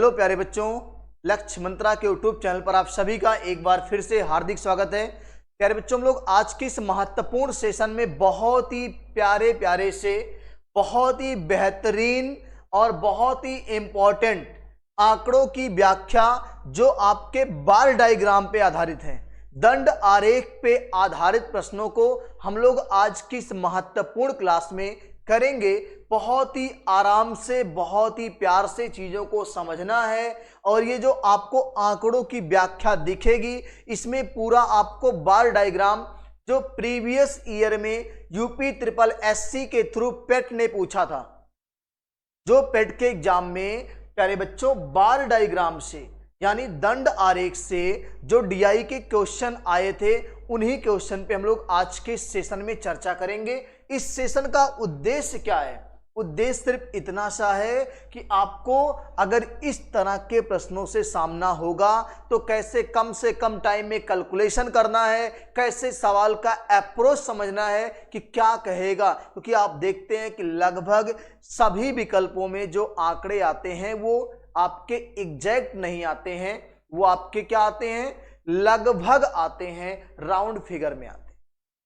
Hello प्यारे बच्चों, लक्ष्य मंत्रा के यूट्यूब चैनल पर आप सभी का एक बार फिर से हार्दिक स्वागत है। प्यारे बच्चों, हम लोग आज के इस महत्वपूर्ण सेशन में बहुत ही प्यारे प्यारे से बहुत ही बेहतरीन और बहुत ही इंपॉर्टेंट आंकड़ों की व्याख्या जो आपके बार डायग्राम पे आधारित हैं, दंड आरेख पे आधारित प्रश्नों को हम लोग आज की इस महत्वपूर्ण क्लास में करेंगे। बहुत ही आराम से, बहुत ही प्यार से चीजों को समझना है और ये जो आपको आंकड़ों की व्याख्या दिखेगी इसमें पूरा आपको बार डायग्राम जो प्रीवियस ईयर में यूपी ट्रिपल एससी के थ्रू पेट ने पूछा था, जो पेट के एग्जाम में प्यारे बच्चों बार डायग्राम से यानी दंड आरेख से जो डीआई के क्वेश्चन आए थे, उन्हीं क्वेश्चन पे हम लोग आज के सेशन में चर्चा करेंगे। इस सेशन का उद्देश्य क्या है? उद्देश्य सिर्फ इतना सा है कि आपको अगर इस तरह के प्रश्नों से सामना होगा तो कैसे कम से कम टाइम में कैलकुलेशन करना है, कैसे सवाल का अप्रोच समझना है कि क्या कहेगा। क्योंकि आप देखते हैं कि लगभग सभी विकल्पों में जो आंकड़े आते हैं वो आपके एग्जैक्ट नहीं आते हैं, वो आपके क्या आते हैं, लगभग आते हैं, राउंड फिगर में आते हैं।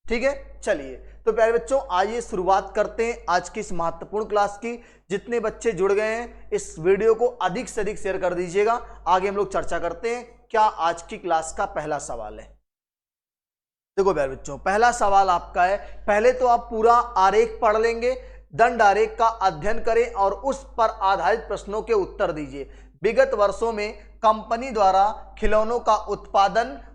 ठीक है, चलिए तो प्यारे बच्चों आइए शुरुआत करते हैं आज की इस महत्वपूर्ण क्लास की। जितने बच्चे जुड़ गए हैं इस वीडियो को अधिक से अधिक शेयर कर दीजिएगा। आगे हम लोग चर्चा करते हैं। क्या आज की क्लास का पहला सवाल है? देखो प्यारे बच्चों, पहला सवाल आपका है, पहले तो आप पूरा आरेख पढ़ लेंगे, दंड आरेख का अध्ययन करें और उस पर आधारित प्रश्नों के उत्तर दीजिए। विगत वर्षों में कंपनी द्वारा खिलौनों का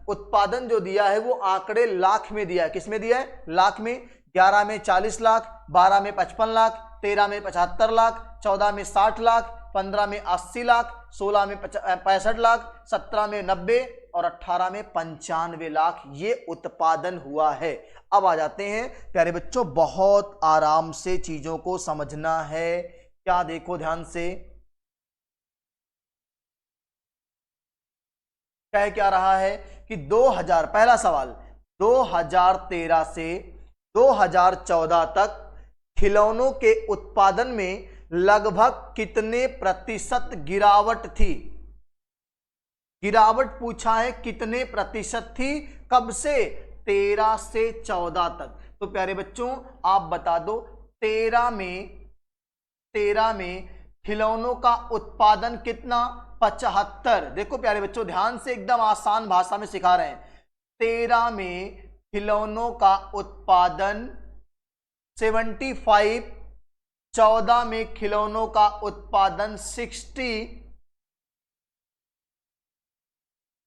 उत्पादन जो दिया है वो आंकड़े लाख में दिया है। किस में दिया है? लाख में। 11 में 40 लाख, 12 में 55 लाख, 13 में 75 लाख, 14 में 60 लाख, 15 में 80 लाख, 16 में 65 लाख, 17 में 90 और 18 में 95 लाख ये उत्पादन हुआ है। अब आ जाते हैं प्यारे बच्चों, बहुत आराम से चीजों को समझना है। क्या देखो ध्यान से, कह क्या रहा है कि 2000, पहला सवाल, 2013 से 2014 तक खिलौनों के उत्पादन में लगभग कितने प्रतिशत गिरावट थी? गिरावट पूछा है, कितने प्रतिशत थी, कब से? 13 से 14 तक। तो प्यारे बच्चों आप बता दो, 13 में खिलौनों का उत्पादन कितना? 75। देखो प्यारे बच्चों ध्यान से, एकदम आसान भाषा में सिखा रहे हैं। 13 में खिलौनों का उत्पादन 75, 14 में खिलौनों का उत्पादन 60।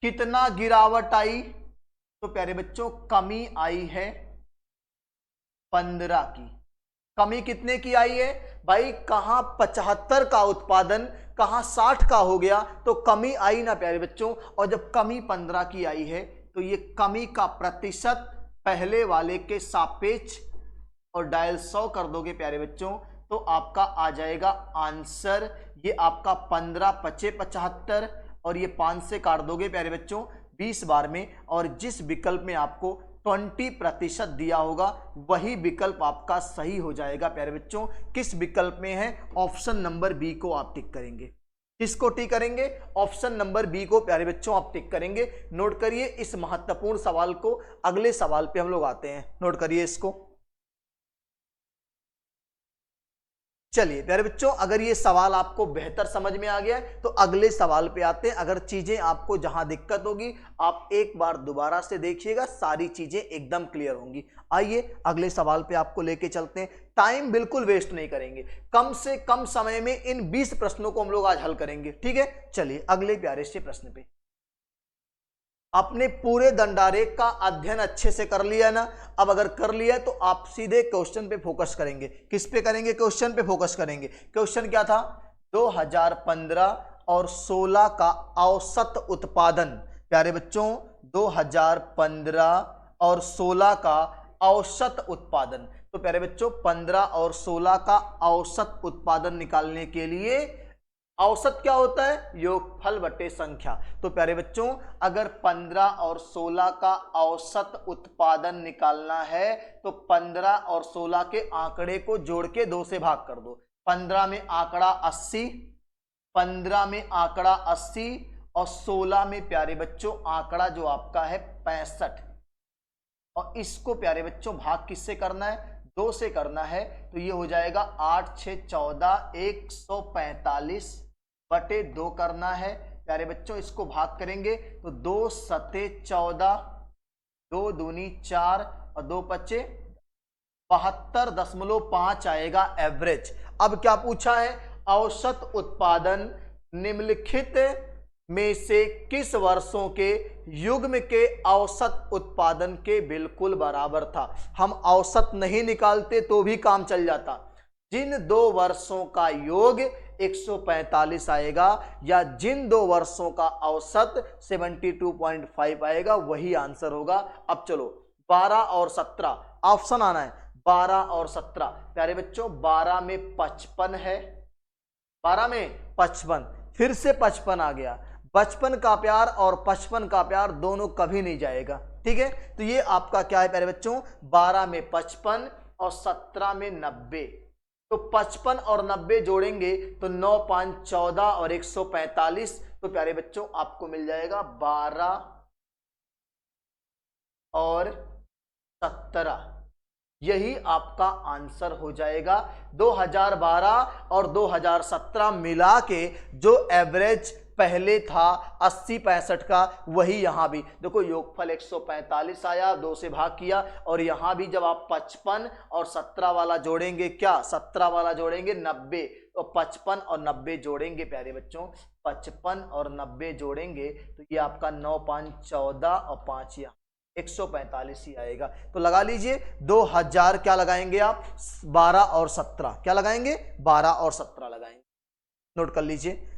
कितना गिरावट आई? तो प्यारे बच्चों कमी आई है 15 की। कमी कितने की आई है भाई? कहां 75 का उत्पादन, कहां 60 का हो गया, तो कमी आई ना प्यारे बच्चों। और जब कमी 15 की आई है तो ये कमी का प्रतिशत पहले वाले के सापेक्ष और डायल 100 कर दोगे प्यारे बच्चों तो आपका आ जाएगा आंसर। ये आपका 15 पचे 75 और ये 5 से काट दोगे प्यारे बच्चों 20 बार में, और जिस विकल्प में आपको 20% दिया होगा वही विकल्प आपका सही हो जाएगा प्यारे बच्चों। किस विकल्प में है? ऑप्शन नंबर बी को आप टिक करेंगे। किसको टिक करेंगे? ऑप्शन नंबर बी को प्यारे बच्चों आप टिक करेंगे। नोट करिए इस महत्वपूर्ण सवाल को। अगले सवाल पे हम लोग आते हैं, नोट करिए इसको। चलिए प्यारे बच्चों, अगर ये सवाल आपको बेहतर समझ में आ गया है तो अगले सवाल पे आते हैं। अगर चीजें आपको जहां दिक्कत होगी आप एक बार दोबारा से देखिएगा, सारी चीजें एकदम क्लियर होंगी। आइए अगले सवाल पे आपको लेके चलते हैं। टाइम बिल्कुल वेस्ट नहीं करेंगे, कम से कम समय में इन 20 प्रश्नों को हम लोग आज हल करेंगे। ठीक है, चलिए अगले प्यारे से प्रश्न पे। आपने पूरे दंडारेख का अध्ययन अच्छे से कर लिया ना? अब अगर कर लिया तो आप सीधे क्वेश्चन पे फोकस करेंगे। किस पे करेंगे? क्वेश्चन पे फोकस करेंगे। क्वेश्चन क्या था? 2015 और 16 का औसत उत्पादन। प्यारे बच्चों 2015 और 16 का औसत उत्पादन। तो प्यारे बच्चों 15 और 16 का औसत उत्पादन निकालने के लिए औसत क्या होता है? योगफल बटे संख्या। तो प्यारे बच्चों अगर 15 और 16 का औसत उत्पादन निकालना है तो 15 और 16 के आंकड़े को जोड़ के 2 से भाग कर दो। 15 में आंकड़ा 80, 15 में आंकड़ा 80 और 16 में प्यारे बच्चों आंकड़ा जो आपका है 65। और इसको प्यारे बच्चों भाग किससे करना है? 2 से करना है। तो ये हो जाएगा 8 6 14 145 बटे 2 करना है प्यारे बच्चों। इसको भाग करेंगे तो 2 सते 14, 2 दूनी 4 और 2 पच्चे 72.5 आएगा एवरेज। अब क्या पूछा है? औसत उत्पादन निम्नलिखित में से किस वर्षों के युग्म के औसत उत्पादन के बिल्कुल बराबर था। हम औसत नहीं निकालते तो भी काम चल जाता। जिन 2 वर्षों का योग 145 आएगा या जिन 2 वर्षों का औसत 72.5 आएगा वही आंसर होगा। अब चलो 12 और 17 ऑप्शन आना है। 12 और 17 प्यारे बच्चों 12 में 55 है, 12 में 55, फिर से 55 आ गया। 55 का प्यार और 55 का प्यार दोनों कभी नहीं जाएगा, ठीक है। तो ये आपका क्या है प्यारे बच्चों? 12 में 55 और 17 में 90। तो 55 और 90 जोड़ेंगे तो 9 5 14 और 145। तो प्यारे बच्चों आपको मिल जाएगा 12 और 17। यही आपका आंसर हो जाएगा। 2012 और 2017 मिला के जो एवरेज पहले था 80-65 का, वही यहां भी देखो योगफल 145 आया, 2 से भाग किया। और यहां भी जब आप 55 और 17 वाला जोड़ेंगे, क्या 17 वाला जोड़ेंगे 90, तो 55 और 90 जोड़ेंगे प्यारे बच्चों, 55 और 90 जोड़ेंगे तो ये आपका 9 5 14 और 5 यहाँ 145 ही आएगा। तो लगा लीजिए 2000 क्या लगाएंगे आप? 12 और 17 क्या लगाएंगे? 12 और 17 लगाएंगे। नोट कर लीजिए।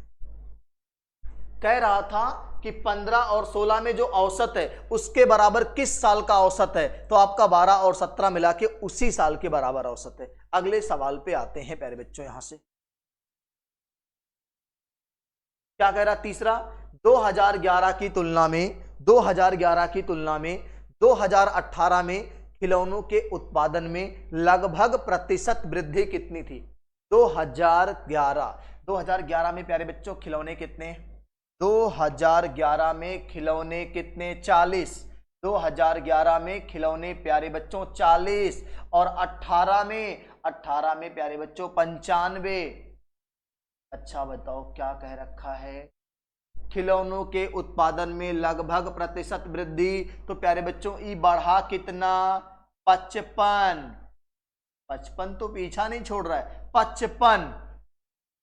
कह रहा था कि 15 और 16 में जो औसत है उसके बराबर किस साल का औसत है? तो आपका 12 और 17 मिला के उसी साल के बराबर औसत है। अगले सवाल पे आते हैं प्यारे बच्चों। यहां से क्या कह रहा? तीसरा, 2011 की तुलना में 2018 में खिलौनों के उत्पादन में लगभग प्रतिशत वृद्धि कितनी थी? 2011 में प्यारे बच्चों खिलौने कितने? 2011 में खिलौने कितने? 40। 2011 में खिलौने प्यारे बच्चों 40 और 18 में प्यारे बच्चों 95। अच्छा बताओ क्या कह रखा है? खिलौनों के उत्पादन में लगभग प्रतिशत वृद्धि। तो प्यारे बच्चों ई बढ़ा कितना? 55। 55 तो पीछा नहीं छोड़ रहा है, 55।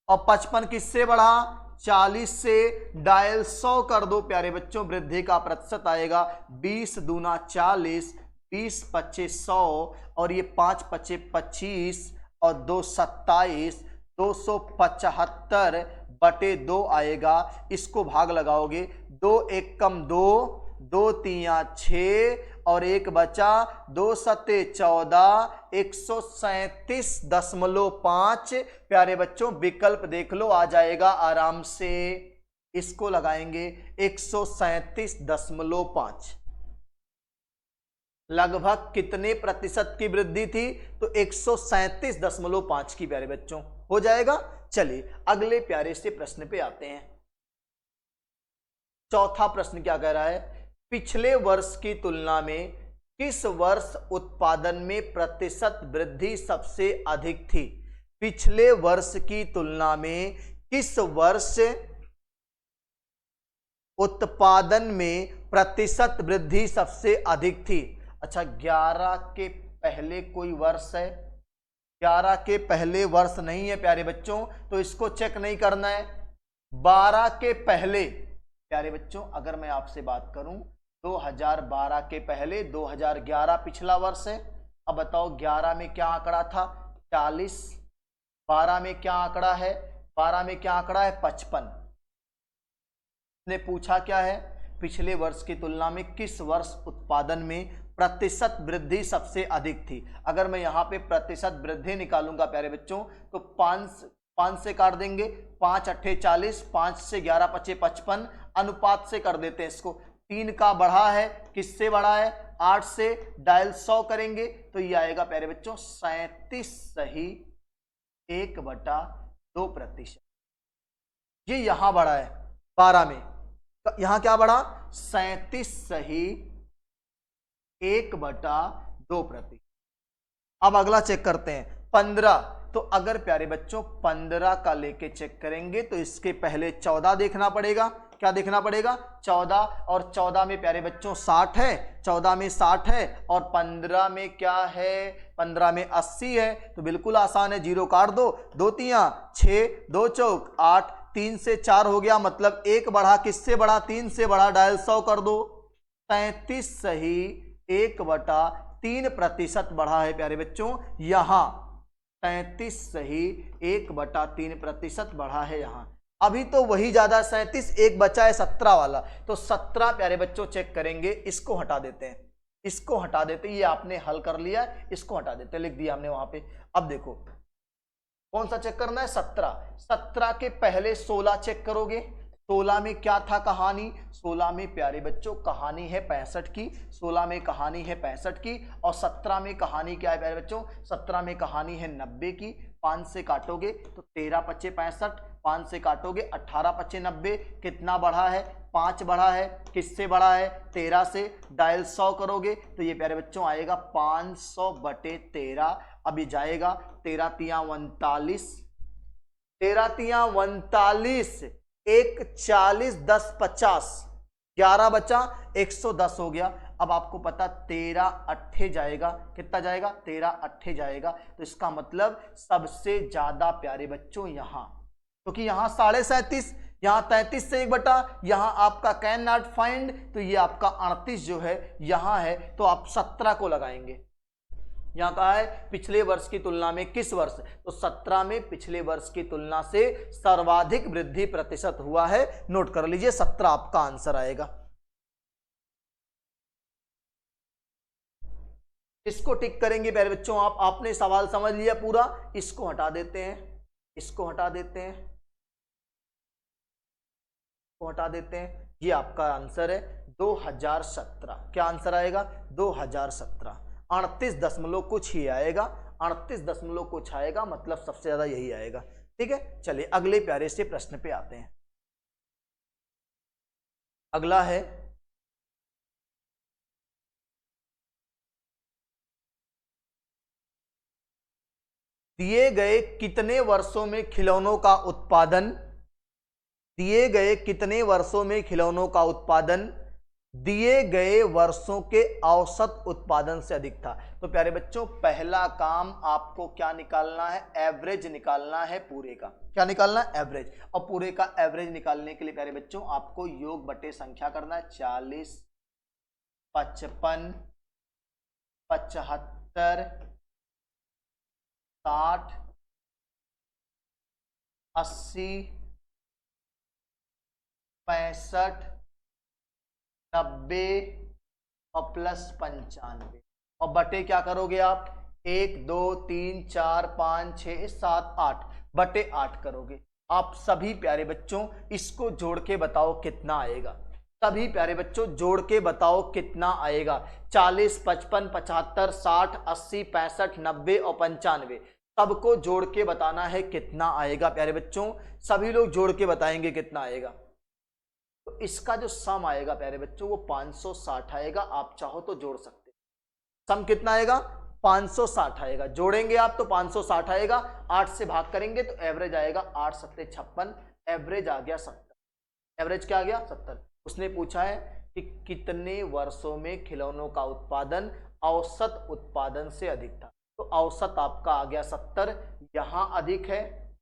और 55 किससे बढ़ा? 40 से। डायल 100 कर दो प्यारे बच्चों, वृद्धि का प्रतिशत आएगा 20 दूना 40, 20 पच्चे 100 और ये 5 पच्चे 25 और 2 27, 275 बटे 2 आएगा। इसको भाग लगाओगे, 2 एक कम 2, 2 तिया 6 और 1 बचा, 2 सते 14, 137.5। प्यारे बच्चों विकल्प देख लो, आ जाएगा आराम से। इसको लगाएंगे 137.5। लगभग कितने प्रतिशत की वृद्धि थी? तो 137.5 की प्यारे बच्चों हो जाएगा। चलिए अगले प्यारे से प्रश्न पे आते हैं। चौथा प्रश्न क्या कह रहा है? पिछले वर्ष की तुलना में किस वर्ष उत्पादन में प्रतिशत वृद्धि सबसे अधिक थी? पिछले वर्ष की तुलना में किस वर्ष उत्पादन में प्रतिशत वृद्धि सबसे अधिक थी? अच्छा 11 के पहले कोई वर्ष है? 11 के पहले वर्ष नहीं है प्यारे बच्चों, तो इसको चेक नहीं करना है। 12 के पहले प्यारे बच्चों अगर मैं आपसे बात करूं 2012 के पहले 2011 पिछला वर्ष है। अब बताओ 11 में क्या आंकड़ा था? 40। 12 में क्या आंकड़ा है? 12 में क्या आंकड़ा है? 55। ने पूछा क्या है? पिछले वर्ष की तुलना में किस वर्ष उत्पादन में प्रतिशत वृद्धि सबसे अधिक थी। अगर मैं यहाँ पे प्रतिशत वृद्धि निकालूंगा प्यारे बच्चों तो 5 से काट देंगे, 5 अट्ठे 40, 5 से 11 पच्चे 55, अनुपात से कर देते हैं इसको। 3 का बढ़ा है, किससे बढ़ा है? 8 से। डायल 100 करेंगे तो ये आएगा प्यारे बच्चों 37 सही 1/2%। ये यहां बढ़ा है 12 में, तो यहां क्या बढ़ा 37 सही 1/2%। अब अगला चेक करते हैं 15। तो अगर प्यारे बच्चों 15 का लेके चेक करेंगे तो इसके पहले 14 देखना पड़ेगा। क्या देखना पड़ेगा 14, और 14 में प्यारे बच्चों 60 है, 14 में 60 है, और 15 में क्या है 15 में 80 है। तो बिल्कुल आसान है, जीरो काट दो, 2 तियां 6, 2 चौक 8, 3 से 4 हो गया, मतलब 1 बढ़ा, किससे बढ़ा 3 से बढ़ा, डायल 100 कर दो, 33 सही 1/3% बढ़ा है प्यारे बच्चों। यहां 33 सही 1/3% बढ़ा है यहां। अभी तो वही ज्यादा 37, एक बचा है 17 वाला, तो 17 प्यारे बच्चों चेक करेंगे, इसको हटा देते हैं, इसको हटा देते हैं, ये आपने हल कर लिया, इसको हटा देते हैं, लिख दिया हमने वहां पे। अब देखो कौन सा चेक करना है 17, 17 के पहले 16 चेक करोगे, 16 में क्या था कहानी, 16 में प्यारे बच्चों कहानी है 65 की, 16 में कहानी है 65 की, और 17 में कहानी क्या है प्यारे बच्चों, 17 में कहानी है 90 की। 5 से काटोगे तो 13 पच्चे 65, 5 से काटोगे 18 पच्चे 90, कितना बढ़ा है 5 बढ़ा है, किससे बढ़ा है 13 से, डायल 100 करोगे तो ये प्यारे बच्चों आएगा 500/13। अभी जाएगा 13 तियां 39, 13 तियां 39, 1 40 10 50, 11 बचा 110 हो गया। अब आपको पता 13 अट्ठे जाएगा, कितना जाएगा 13 अट्ठे जाएगा, तो इसका मतलब सबसे ज्यादा प्यारे बच्चों यहां, क्योंकि यहां 37.5, यहां 33 से 1 बटा, यहां आपका कैन नॉट फाइंड, तो ये आपका 38 जो है यहां है, तो आप 17 को लगाएंगे। यहां कहा है पिछले वर्ष की तुलना में किस वर्ष, तो 17 में पिछले वर्ष की तुलना से सर्वाधिक वृद्धि प्रतिशत हुआ है, नोट कर लीजिए 17 आपका आंसर आएगा। इसको टिक करेंगे प्यारे बच्चों आप, आपने सवाल समझ लिया पूरा, इसको हटा देते हैं, इसको हटा देते हैं, इसको हटा देते हैं, ये आपका आंसर है 2017। क्या आंसर आएगा 2017, 38 दशमलव कुछ ही आएगा, 38 दशमलव कुछ आएगा, मतलब सबसे ज्यादा यही आएगा। ठीक है, चलिए अगले प्यारे से प्रश्न पे आते हैं। अगला है दिए गए कितने वर्षों में खिलौनों का उत्पादन, दिए गए कितने वर्षों में खिलौनों का उत्पादन दिए गए वर्षों के औसत उत्पादन से अधिक था। तो प्यारे बच्चों पहला काम आपको क्या निकालना है, एवरेज निकालना है पूरे का। क्या निकालना है एवरेज, और पूरे का एवरेज निकालने के लिए प्यारे बच्चों आपको योग बटे संख्या करना है। 40 55 75 60 80 65 90 और प्लस 95, और बटे क्या करोगे आप 1 2 3 4 5 6 7 8 बटे 8 करोगे। आप सभी प्यारे बच्चों इसको जोड़ के बताओ कितना आएगा, सभी प्यारे बच्चों जोड़ के बताओ कितना आएगा। 40 55 75 60 80 65 90 और 95, सबको जोड़ के बताना है कितना आएगा प्यारे बच्चों, सभी लोग जोड़ के बताएंगे कितना आएगा। तो इसका जो सम आएगा प्यारे बच्चों वो 560 आएगा, आप चाहो तो जोड़ सकते हैं। सम कितना आएगा 560 आएगा, जोड़ेंगे आप तो 560 आएगा, 8 से भाग करेंगे तो एवरेज आएगा 8 सत्ते 56, एवरेज आ गया 70। एवरेज क्या आ गया 70। उसने पूछा है कि कितने वर्षों में खिलौनों का उत्पादन औसत उत्पादन से अधिक था, तो औसत आपका आ गया 70। यहां अधिक है,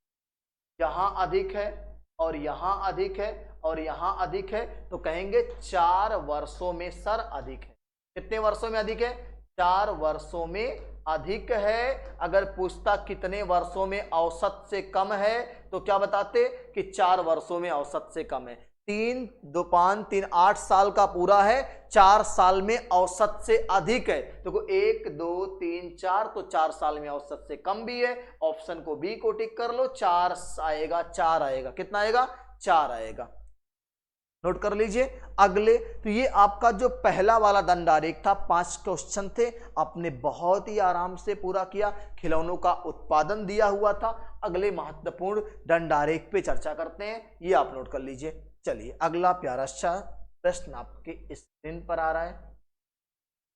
यहां अधिक है, और यहां अधिक है, और यहां अधिक है, तो कहेंगे 4 वर्षों में सर अधिक है। कितने वर्षों में अधिक है 4 वर्षों में अधिक है। अगर पूछता कितने वर्षों में औसत से कम है तो क्या बताते कि 4 वर्षों में औसत से कम है। 3 2 5 3 8 साल का पूरा है, 4 साल में औसत से अधिक है। देखो 1 2 3 4, तो 4 साल में औसत से कम भी है, ऑप्शन को बी को टिक कर लो, 4 आएगा, 4 आएगा, कितना आएगा 4 आएगा। नोट कर लीजिए। अगले तो ये आपका जो पहला वाला दंड आरेख था, 5 क्वेश्चन थे, आपने बहुत ही आराम से पूरा किया। खिलौनों का उत्पादन दिया हुआ था। अगले महत्वपूर्ण दंड आरेख पे चर्चा करते हैं, ये आप नोट कर लीजिए। चलिए अगला प्यारा सा प्रश्न आपके स्क्रीन पर आ रहा है।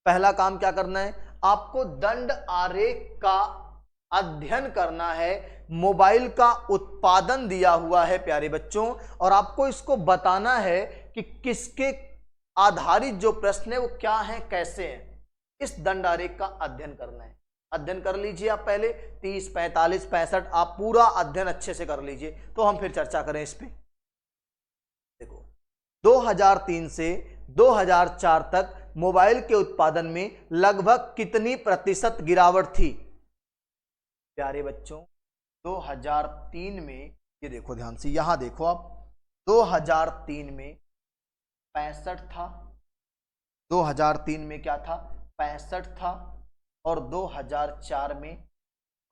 पहला काम क्या करना है, आपको दंड आरेख का अध्ययन करना है। मोबाइल का उत्पादन दिया हुआ है प्यारे बच्चों, और आपको इसको बताना है कि किसके आधारित जो प्रश्न है वो क्या है, कैसे हैं। इस दंड आरेख का अध्ययन करना है। अध्ययन कर लीजिए आप पहले 30, 45, 65, आप पूरा अध्ययन अच्छे से कर लीजिए, तो हम फिर चर्चा करें इस पे। देखो 2003 से 2004 तक मोबाइल के उत्पादन में लगभग कितनी प्रतिशत गिरावट थी प्यारे बच्चों। 2003 में, ये देखो ध्यान से, यहां देखो आप, 2003 में 65 था, 2003 में क्या था, 65 था, और 2004 में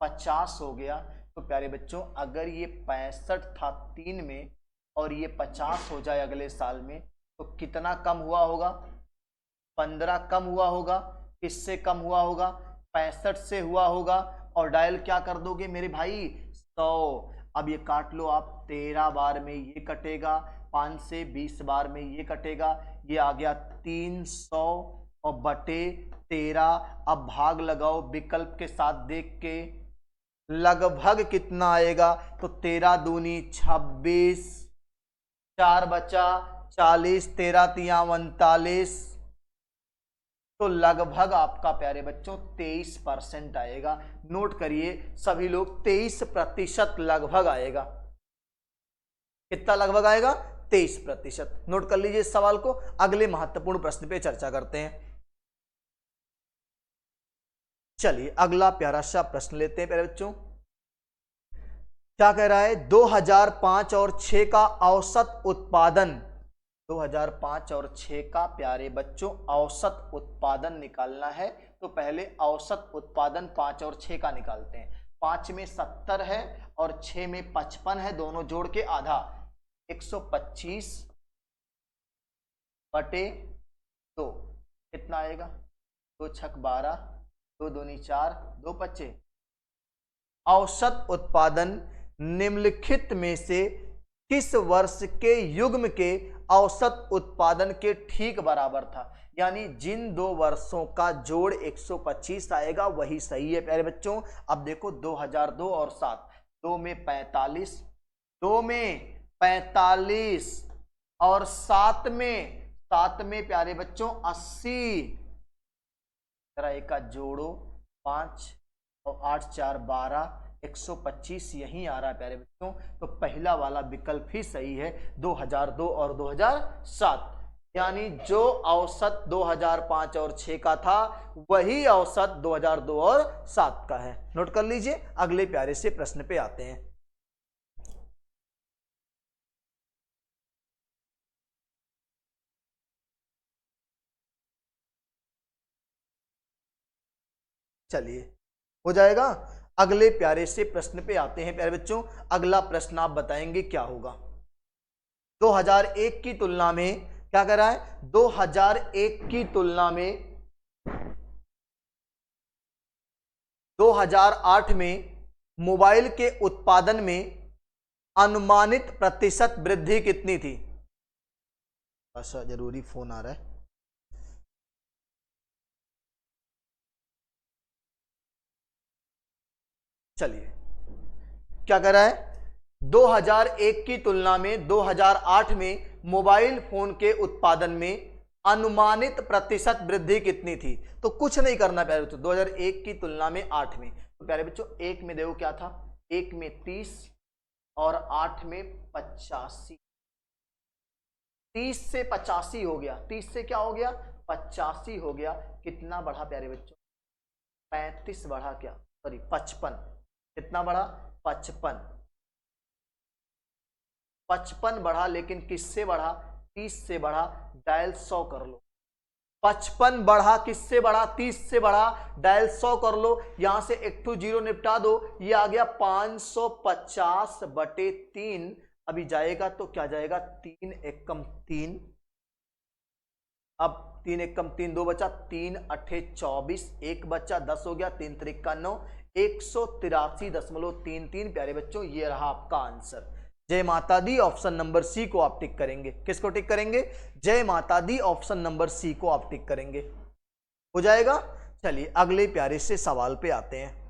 50 हो गया। तो प्यारे बच्चों अगर ये 65 था 3 में और ये 50 हो जाए अगले साल में, तो कितना कम हुआ होगा, 15 कम हुआ होगा। किससे कम हुआ होगा, 65 से हुआ होगा। और डायल क्या कर दोगे मेरे भाई, 100। अब ये काट लो आप, 13 बार में ये कटेगा, 5 से 20 बार में ये कटेगा, ये आ गया 300 और बटे 13। अब भाग लगाओ विकल्प के साथ देख के, लगभग कितना आएगा, तो 13 दूनी 26, 4 बचा 40, 13 तिया 39, तो लगभग आपका प्यारे बच्चों 23% आएगा। नोट करिए सभी लोग, 23% लगभग आएगा। कितना लगभग आएगा, 23%। नोट कर लीजिए इस सवाल को। अगले महत्वपूर्ण प्रश्न पे चर्चा करते हैं। चलिए अगला प्यारा सा प्रश्न लेते हैं प्यारे बच्चों। क्या कह रहा है, 2005 और 6 का औसत उत्पादन, 2005 और 6 का प्यारे बच्चों औसत उत्पादन निकालना है। तो पहले औसत उत्पादन 5 और 6 का निकालते हैं। 5 में 70 है और 6 में 55 है, दोनों जोड़ के आधा, 125 बटे 2 कितना आएगा, 2 छक 12, 2 दूनी 4, 2 पच्चे। औसत उत्पादन निम्नलिखित में से किस वर्ष के युग्म के औसत उत्पादन के ठीक बराबर था। यानी जिन 2 वर्षों का जोड़ 125 आएगा वही सही है प्यारे बच्चों। अब देखो 2002 और 7, 2 में 45, 2 में 45 और 7 में प्यारे बच्चों 80। जरा एक का जोड़ो, 5 और 8 4 12, 125 यहीं आ रहा है प्यारे बच्चों। तो पहला वाला विकल्प ही सही है, 2002 और 2007। यानी जो औसत 2005 और 6 का था वही औसत 2002 और 7 का है। नोट कर लीजिए। अगले प्यारे से प्रश्न पे आते हैं। चलिए हो जाएगा। अगले प्यारे से प्रश्न पे आते हैं प्यारे बच्चों। अगला प्रश्न आप बताएंगे क्या होगा। 2001 की तुलना में क्या कर रहा है, 2001 की तुलना में 2008 में मोबाइल के उत्पादन में अनुमानित प्रतिशत वृद्धि कितनी थी। अच्छा जरूरी फोन आ रहा है। चलिए क्या कर रहा है, 2001 की तुलना में 2008 में मोबाइल फोन के उत्पादन में अनुमानित प्रतिशत वृद्धि कितनी थी। तो कुछ नहीं करना प्यारे बच्चों, 2001 की तुलना में 8 में। तो प्यारे बच्चों 1 में देखो क्या था, 1 में 30 और 8 में 85। 30 से 85 हो गया, 30 से क्या हो गया, 85 हो गया। कितना बढ़ा प्यारे बच्चों, 35 बढ़ा, क्या सॉरी 55। कितना बढ़ा, 55। 55 बढ़ा, लेकिन किससे बढ़ा, 30 से बढ़ा। डायल 100 कर लो। 55 बढ़ा, किससे बढ़ा, 30 से बढ़ा, डायल 100 कर लो। यहां से 1 2 0 निपटा दो, ये आ गया 550 बटे 3। अभी जाएगा तो क्या जाएगा, 3 एकम 3, अब 3 एकम 3, 2 बचा, 3 अठे 24, 1 बचा, 10 हो गया, 3 त्रिका 9, 183.33 प्यारे बच्चों, ये रहा आपका आंसर। जय माता दी, ऑप्शन नंबर सी को आप टिक करेंगे। किसको टिक करेंगे? जय माता दी, ऑप्शन नंबर सी को आप टिक करेंगे। हो जाएगा। चलिए अगले प्यारे से सवाल पे आते हैं।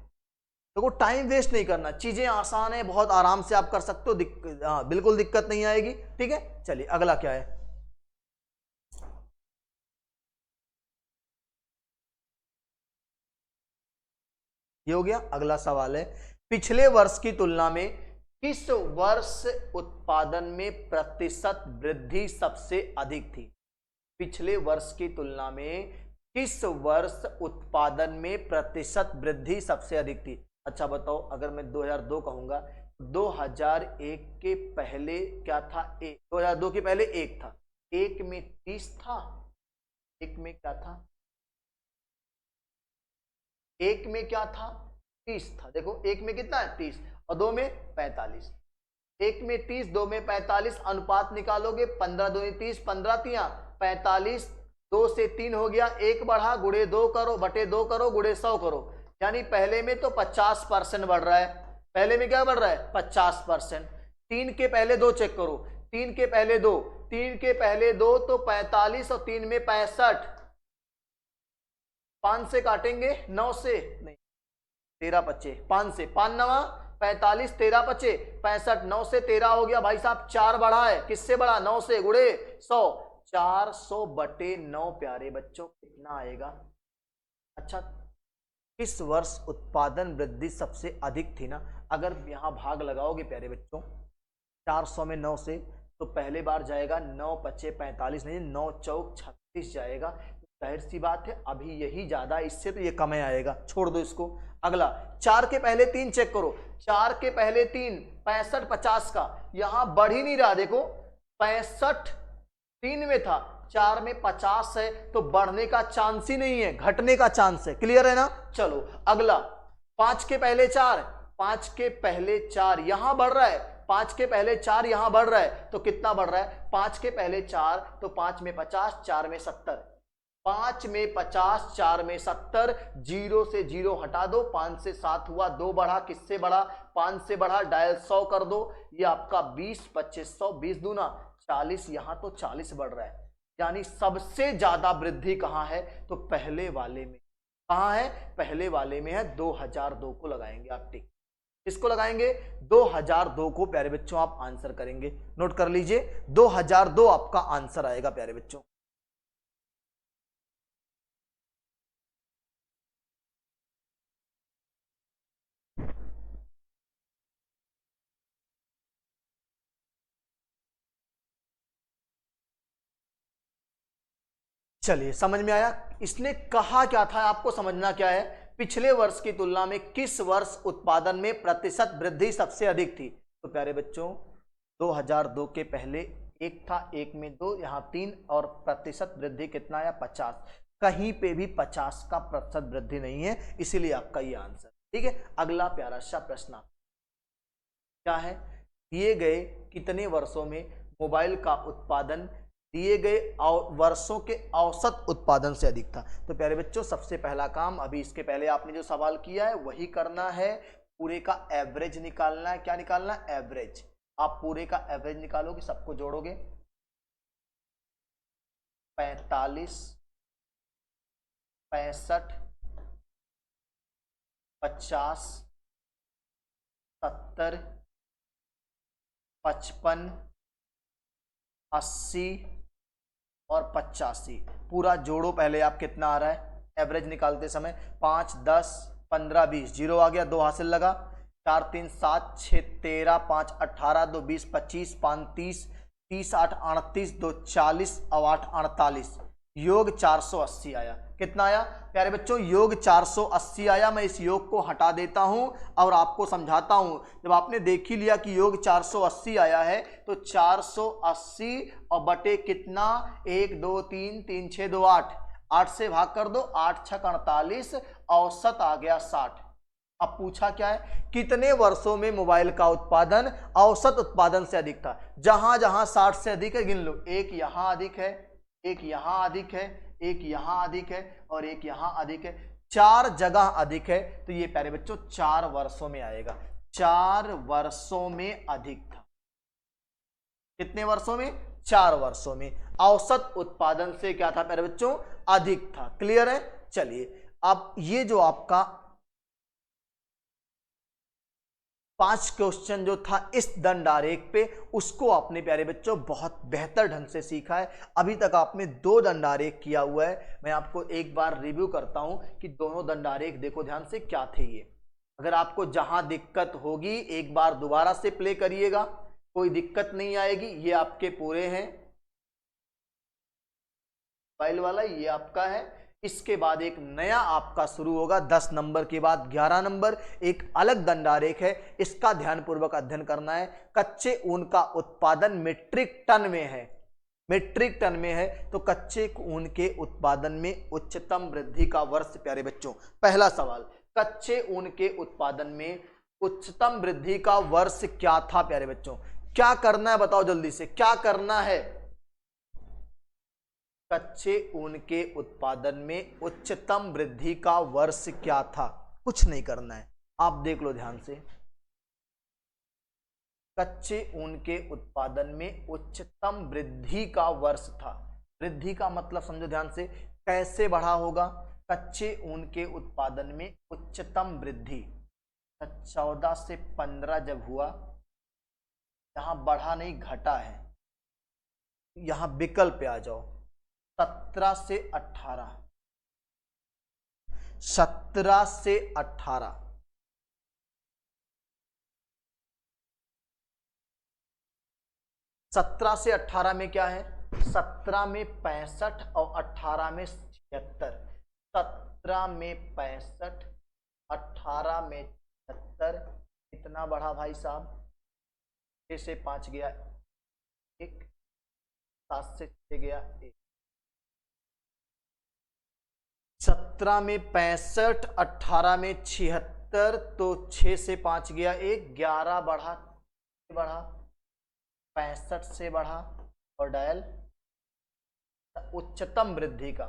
देखो टाइम वेस्ट नहीं करना, चीजें आसान है, बहुत आराम से आप कर सकते हो, बिल्कुल दिक्कत नहीं आएगी। ठीक है, चलिए अगला क्या है। ये हो गया। अगला सवाल है, पिछले वर्ष की तुलना में किस वर्ष उत्पादन में प्रतिशत वृद्धि सबसे अधिक थी? पिछले वर्ष की तुलना में किस वर्ष उत्पादन में प्रतिशत वृद्धि सबसे अधिक थी? अच्छा बताओ, अगर मैं 2002 कहूंगा, 2001 के पहले क्या था? 2002 के पहले 1 था, 1 में 30 था, 1 में क्या था, 1 में क्या था, 30 था। देखो 1 में कितना है, 30, और 2 में 45। 1 में 30, 2 में 45, अनुपात निकालोगे, 15 2 30, 15 तिया 45, 2 से 3 हो गया, 1 बढ़ा, गुणे 2 करो, बटे 2 करो, गुणे 100 करो। यानी पहले में तो 50% बढ़ रहा है। पहले में क्या बढ़ रहा है? 50%। 3 के पहले 2 चेक करो, 3 के पहले 2, 3 के पहले 2 तो 45, और 3 में 65, 5 से काटेंगे, 9 से नहीं, 13 बचे, 5 से, 5 नवा 45, 13 बचे 65, 9 से 13 हो गया भाई साहब, 4 बढ़ा है, किससे बढ़ा? 9 से, गुणे 100, 400 बटे 9 प्यारे बच्चों कितना आएगा? अच्छा, किस वर्ष उत्पादन वृद्धि सबसे अधिक थी ना? अगर यहां भाग लगाओगे प्यारे बच्चों 400 में 9 से, तो पहले बार जाएगा 9 पचे 45, नहीं 9 चौक 36 जाएगा। जाहिर सी बात है अभी यही ज्यादा, इससे तो ये कम आएगा, छोड़ दो इसको। अगला 4 के पहले 3 चेक करो, 4 के पहले 3, 65 50 का, यहां बढ़ ही नहीं रहा। देखो 65 3 में था, 4 में 50 है, तो बढ़ने का चांस ही नहीं है, घटने का चांस है। क्लियर है ना? चलो अगला 5 के पहले 4, 5 के पहले 4 यहां बढ़ रहा है, 5 के पहले 4 यहां बढ़ रहा है, तो कितना बढ़ रहा है? 5 के पहले 4, तो 5 में 50, 4 में 70, 5 में 50, 4 में 70, 0 से 0 हटा दो, 5 से 7 हुआ, 2 बढ़ा, किससे बढ़ा? 5 से बढ़ा, डायल 100 कर दो, ये आपका 20 2500, 20 दूना 40, यहां तो 40 बढ़ रहा है। यानी सबसे ज्यादा वृद्धि कहां है? तो पहले वाले में। कहां है? पहले वाले में है। 2002 को लगाएंगे आप टिक। किसको लगाएंगे? 2002 को प्यारे बच्चों आप आंसर करेंगे। नोट कर लीजिए, 2002 आपका आंसर आएगा प्यारे बच्चों। चलिए समझ में आया। इसने कहा क्या था, आपको समझना क्या है। पिछले वर्ष की तुलना में किस वर्ष उत्पादन में प्रतिशत वृद्धि सबसे अधिक थी? तो प्यारे बच्चों 2002 के पहले 1 था, 1 में 2, यहां 3, और प्रतिशत वृद्धि कितना आया? 50। कहीं पे भी 50 का प्रतिशत वृद्धि नहीं है, इसीलिए आपका ये आंसर। ठीक है, अगला प्यारा सा प्रश्न क्या है? दिए गए कितने वर्षों में मोबाइल का उत्पादन दिए गए वर्षों के औसत उत्पादन से अधिक था? तो प्यारे बच्चों सबसे पहला काम, अभी इसके पहले आपने जो सवाल किया है वही करना है। पूरे का एवरेज निकालना है। क्या निकालना है? एवरेज। आप पूरे का एवरेज निकालोगे, सबको जोड़ोगे, 45 65 50 70 55 80 और 85, पूरा जोड़ो पहले आप, कितना आ रहा है एवरेज निकालते समय? 5 10 15 20, 0 आ गया, 2 हासिल लगा, 4 3 7 6 13, 5 18, 2 20 25, 5 30, 30 8 38, 2 40 और 8 48, योग 480 आया। कितना आया प्यारे बच्चों? योग 480 आया। मैं इस योग को हटा देता हूं और आपको समझाता हूं। जब आपने देख ही लिया कि योग 480 आया है, तो 480 और बटे कितना? 1 2 3 3 6 2 8, 8 से भाग कर दो, 8 6 48, औसत आ गया 60। अब पूछा क्या है, कितने वर्षों में मोबाइल का उत्पादन औसत उत्पादन से अधिक था। जहां जहां 60 से अधिक है गिन लो, एक यहां अधिक है, एक यहां अधिक है, एक यहां अधिक है और एक यहां अधिक है, 4 जगह अधिक है। तो ये प्यारे बच्चों 4 वर्षों में आएगा, 4 वर्षों में अधिक था। कितने वर्षों में? 4 वर्षों में औसत उत्पादन से क्या था प्यारे बच्चों? अधिक था। क्लियर है? चलिए अब ये जो आपका 5 क्वेश्चन जो था इस दंड आरेख पे, उसको आपने प्यारे बच्चों बहुत बेहतर ढंग से सीखा है। अभी तक आपने 2 दंड आरेख किया हुआ है। मैं आपको एक बार रिव्यू करता हूं कि दोनों दंड आरेख देखो ध्यान से क्या थे ये। अगर आपको जहां दिक्कत होगी एक बार दोबारा से प्ले करिएगा, कोई दिक्कत नहीं आएगी। ये आपके पूरे हैं, मोबाइल वाला ये आपका है। इसके बाद एक नया आपका शुरू होगा 10 नंबर के बाद 11 नंबर, एक अलग दंडारेख है, इसका ध्यानपूर्वक अध्ययन करना है। कच्चे ऊन का उत्पादन मीट्रिक टन में है, मीट्रिक टन में है, तो कच्चे ऊन के उत्पादन में उच्चतम वृद्धि का वर्ष प्यारे बच्चों, पहला सवाल, कच्चे ऊन के उत्पादन में उच्चतम वृद्धि का वर्ष क्या था प्यारे बच्चों? क्या करना है बताओ जल्दी से, क्या करना है? कच्चे ऊन के उत्पादन में उच्चतम वृद्धि का वर्ष क्या था? कुछ नहीं करना है, आप देख लो ध्यान से। कच्चे ऊन के उत्पादन में उच्चतम वृद्धि का वर्ष था। वृद्धि का मतलब समझो ध्यान से, कैसे बढ़ा होगा? कच्चे ऊन के उत्पादन में उच्चतम वृद्धि 14 से 15 जब हुआ, यहां बढ़ा नहीं घटा है, यहां विकल्प पे आ जाओ, 17 से 18, 17 से 18, 17 से 18 में क्या है? 17 में 65 और 18 में 76, 17 में 65, 18 में 76, कितना बढ़ा भाई साहब? 6 से 5 गया 1, 7 से 6 गया 1, 17 में 65, 18 में 76, तो 6 से 5 गया 1, 11 बढ़ा, 65 से बढ़ा और डायल उच्चतम वृद्धि का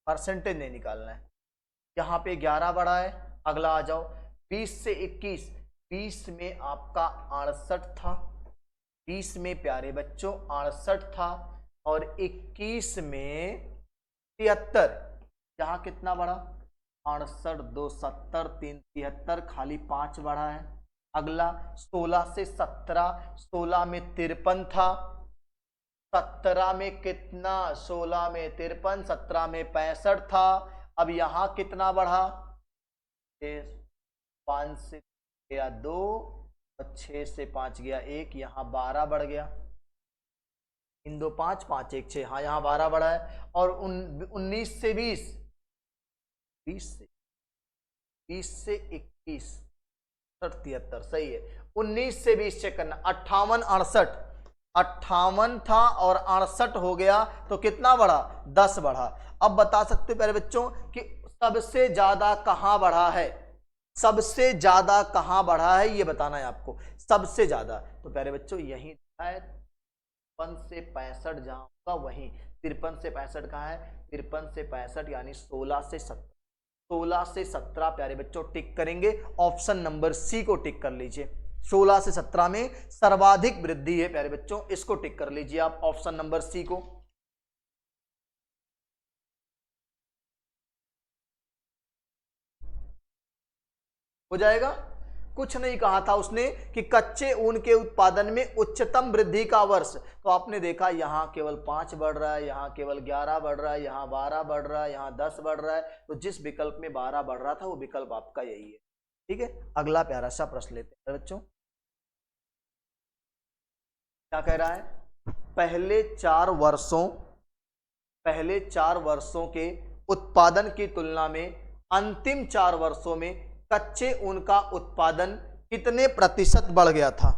परसेंटेज नहीं निकालना है। यहां पे 11 बढ़ा है, अगला आ जाओ 20 से 21, 20 में आपका 68 था, 20 में प्यारे बच्चों 68 था और 21 में 73, यहां कितना बढ़ा? 68, 2 70, 3 73, खाली 5 बढ़ा है। अगला 16 से 17, 16 में 53 था, 17 में कितना? 16 में 53, 17 में 65 था। अब यहां कितना बढ़ा? 5 से गया 2 और 6 से 5 गया 1, यहां 12 बढ़ गया, इन 2 5, 5 1 6, हाँ यहां 12 बढ़ा है। और 19 से 20, 20 से 21, 73, सही है। 19 से 20 चेक करना, 58 68, 58 था और 68 हो गया, तो कितना बढ़ा? 10 बढ़ा। अब बता सकते हो प्यारे बच्चों कि सबसे ज्यादा कहां बढ़ा है? सबसे ज्यादा कहां बढ़ा है ये बताना है आपको, सबसे ज्यादा। तो प्यारे बच्चों यही है 53 से 65 जहां होगा वहीं, 53 से 65 कहां है? 53 से 65 यानी 16 से 17, 16 से 17 प्यारे बच्चों टिक करेंगे, ऑप्शन नंबर सी को टिक कर लीजिए। 16 से 17 में सर्वाधिक वृद्धि है प्यारे बच्चों, इसको टिक कर लीजिए आप, ऑप्शन नंबर सी को। हो जाएगा? कुछ नहीं कहा था उसने कि कच्चे ऊन के उत्पादन में उच्चतम वृद्धि का वर्ष, तो आपने देखा यहां केवल 5 बढ़ रहा है, यहां केवल 11 बढ़ रहा है, यहां 12 बढ़ रहा है, यहां 10 बढ़ रहा है, तो जिस विकल्प में 12 बढ़ रहा था वो विकल्प आपका यही है। ठीक है, अगला प्यारा सा प्रश्न लेते हैं बच्चों। क्या कह रहा है? पहले 4 वर्षों के उत्पादन की तुलना में अंतिम 4 वर्षों में कच्चे ऊन का उत्पादन कितने प्रतिशत बढ़ गया था?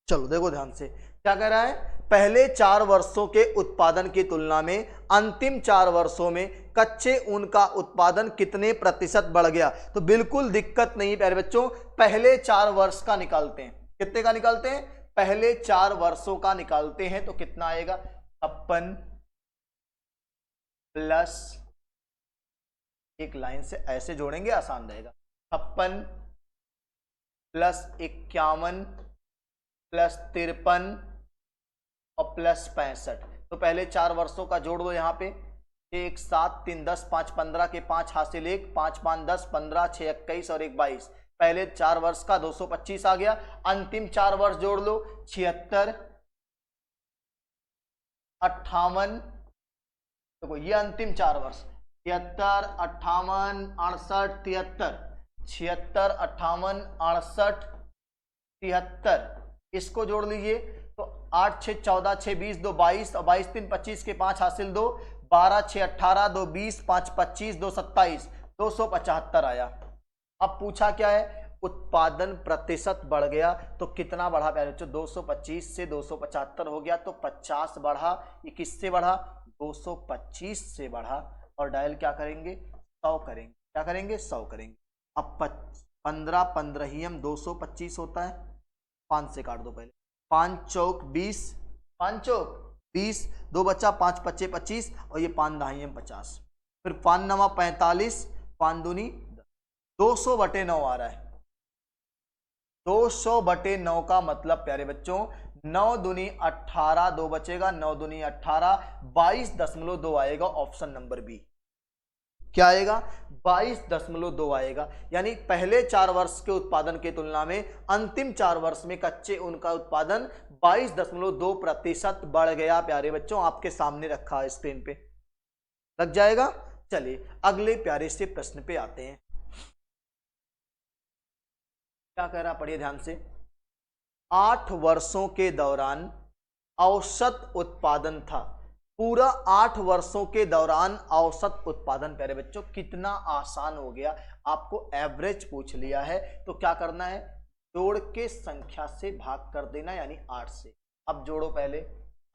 चलो देखो ध्यान से, क्या कह रहा है, पहले 4 वर्षों के उत्पादन की तुलना में अंतिम 4 वर्षों में कच्चे ऊन का उत्पादन कितने प्रतिशत बढ़ गया। तो बिल्कुल दिक्कत नहीं प्यारे बच्चों, पहले 4 वर्ष का निकालते हैं। कितने का निकालते हैं, पहले 4 वर्षों का निकालते हैं तो कितना आएगा, 56 प्लस, एक लाइन से ऐसे जोड़ेंगे आसान रहेगा, 56 प्लस 51 प्लस 53 और प्लस 65। तो पहले 4 वर्षों का जोड़ दो यहाँ पे, 1 7 3 10 5 15 के 5 हासिल 1, 5 5 10 15 6 21 और 1 22। पहले 4 वर्ष का 225 आ गया। अंतिम 4 वर्ष जोड़ लो, 76 58, देखो ये अंतिम 4 वर्ष, 76 58 68 73, 76 58 68 73, इसको जोड़ लीजिए तो 8 6 14 6 20 2 22 और 22 3 25 के 5 हासिल 2, 12 6 18 2 20 5 25 2 27, 275 आया। अब पूछा क्या है, उत्पादन प्रतिशत बढ़ गया तो कितना बढ़ा प्यारे बच्चों, 225 से 275 हो गया तो 50 बढ़ा। ये किससे बढ़ा, 225 से बढ़ा। और डायल क्या करेंगे, 100 करेंगे। क्या करेंगे, 100 करेंगे। अब 15 15 225 होता है, 5 से काट दो पहले, 5 चौक 20, 5 चौक 20, 2 बच्चा 5 पच्चे 25 और ये 5 दहाई 50, फिर 5 नवा 45, 5 दूनी 200/9 आ रहा है। 200/9 का मतलब प्यारे बच्चों 9 दूनी 18, 2 बचेगा, 9 दूनी 18, 22.2 आएगा। ऑप्शन नंबर बी क्या आएगा, 22.2 आएगा। यानी पहले 4 वर्ष के उत्पादन की तुलना में अंतिम 4 वर्ष में कच्चे ऊन का उत्पादन 22.2% बढ़ गया। प्यारे बच्चों आपके सामने रखा है स्क्रीन पे, लग जाएगा। चलिए अगले प्यारे से प्रश्न पे आते हैं। क्या कह रहा, पढ़िए ध्यान से। 8 वर्षों के दौरान औसत उत्पादन था, पूरा 8 वर्षों के दौरान औसत उत्पादन। प्यारे बच्चों कितना आसान हो गया, आपको एवरेज पूछ लिया है तो क्या करना है, जोड़ के संख्या से भाग कर देना, यानी 8 से। अब जोड़ो, पहले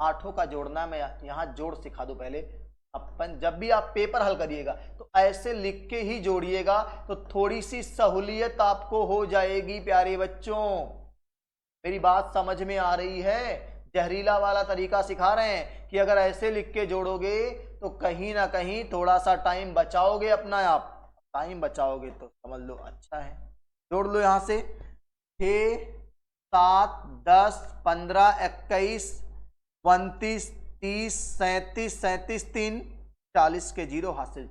8 का जोड़ना, मैं यहां जोड़ सिखा दूं पहले। अपन जब भी आप पेपर हल करिएगा तो ऐसे लिख के ही जोड़िएगा तो थोड़ी सी सहूलियत आपको हो जाएगी। प्यारे बच्चों मेरी बात समझ में आ रही है, जहरीला वाला तरीका सिखा रहे हैं कि अगर ऐसे लिख के जोड़ोगे तो कहीं ना कहीं थोड़ा सा टाइम बचाओगे अपना, आप टाइम बचाओगे तो समझ लो अच्छा है। जोड़ लो यहां से, 6 7 10 15 21 29 30 37 37 3 40 के 0 हासिल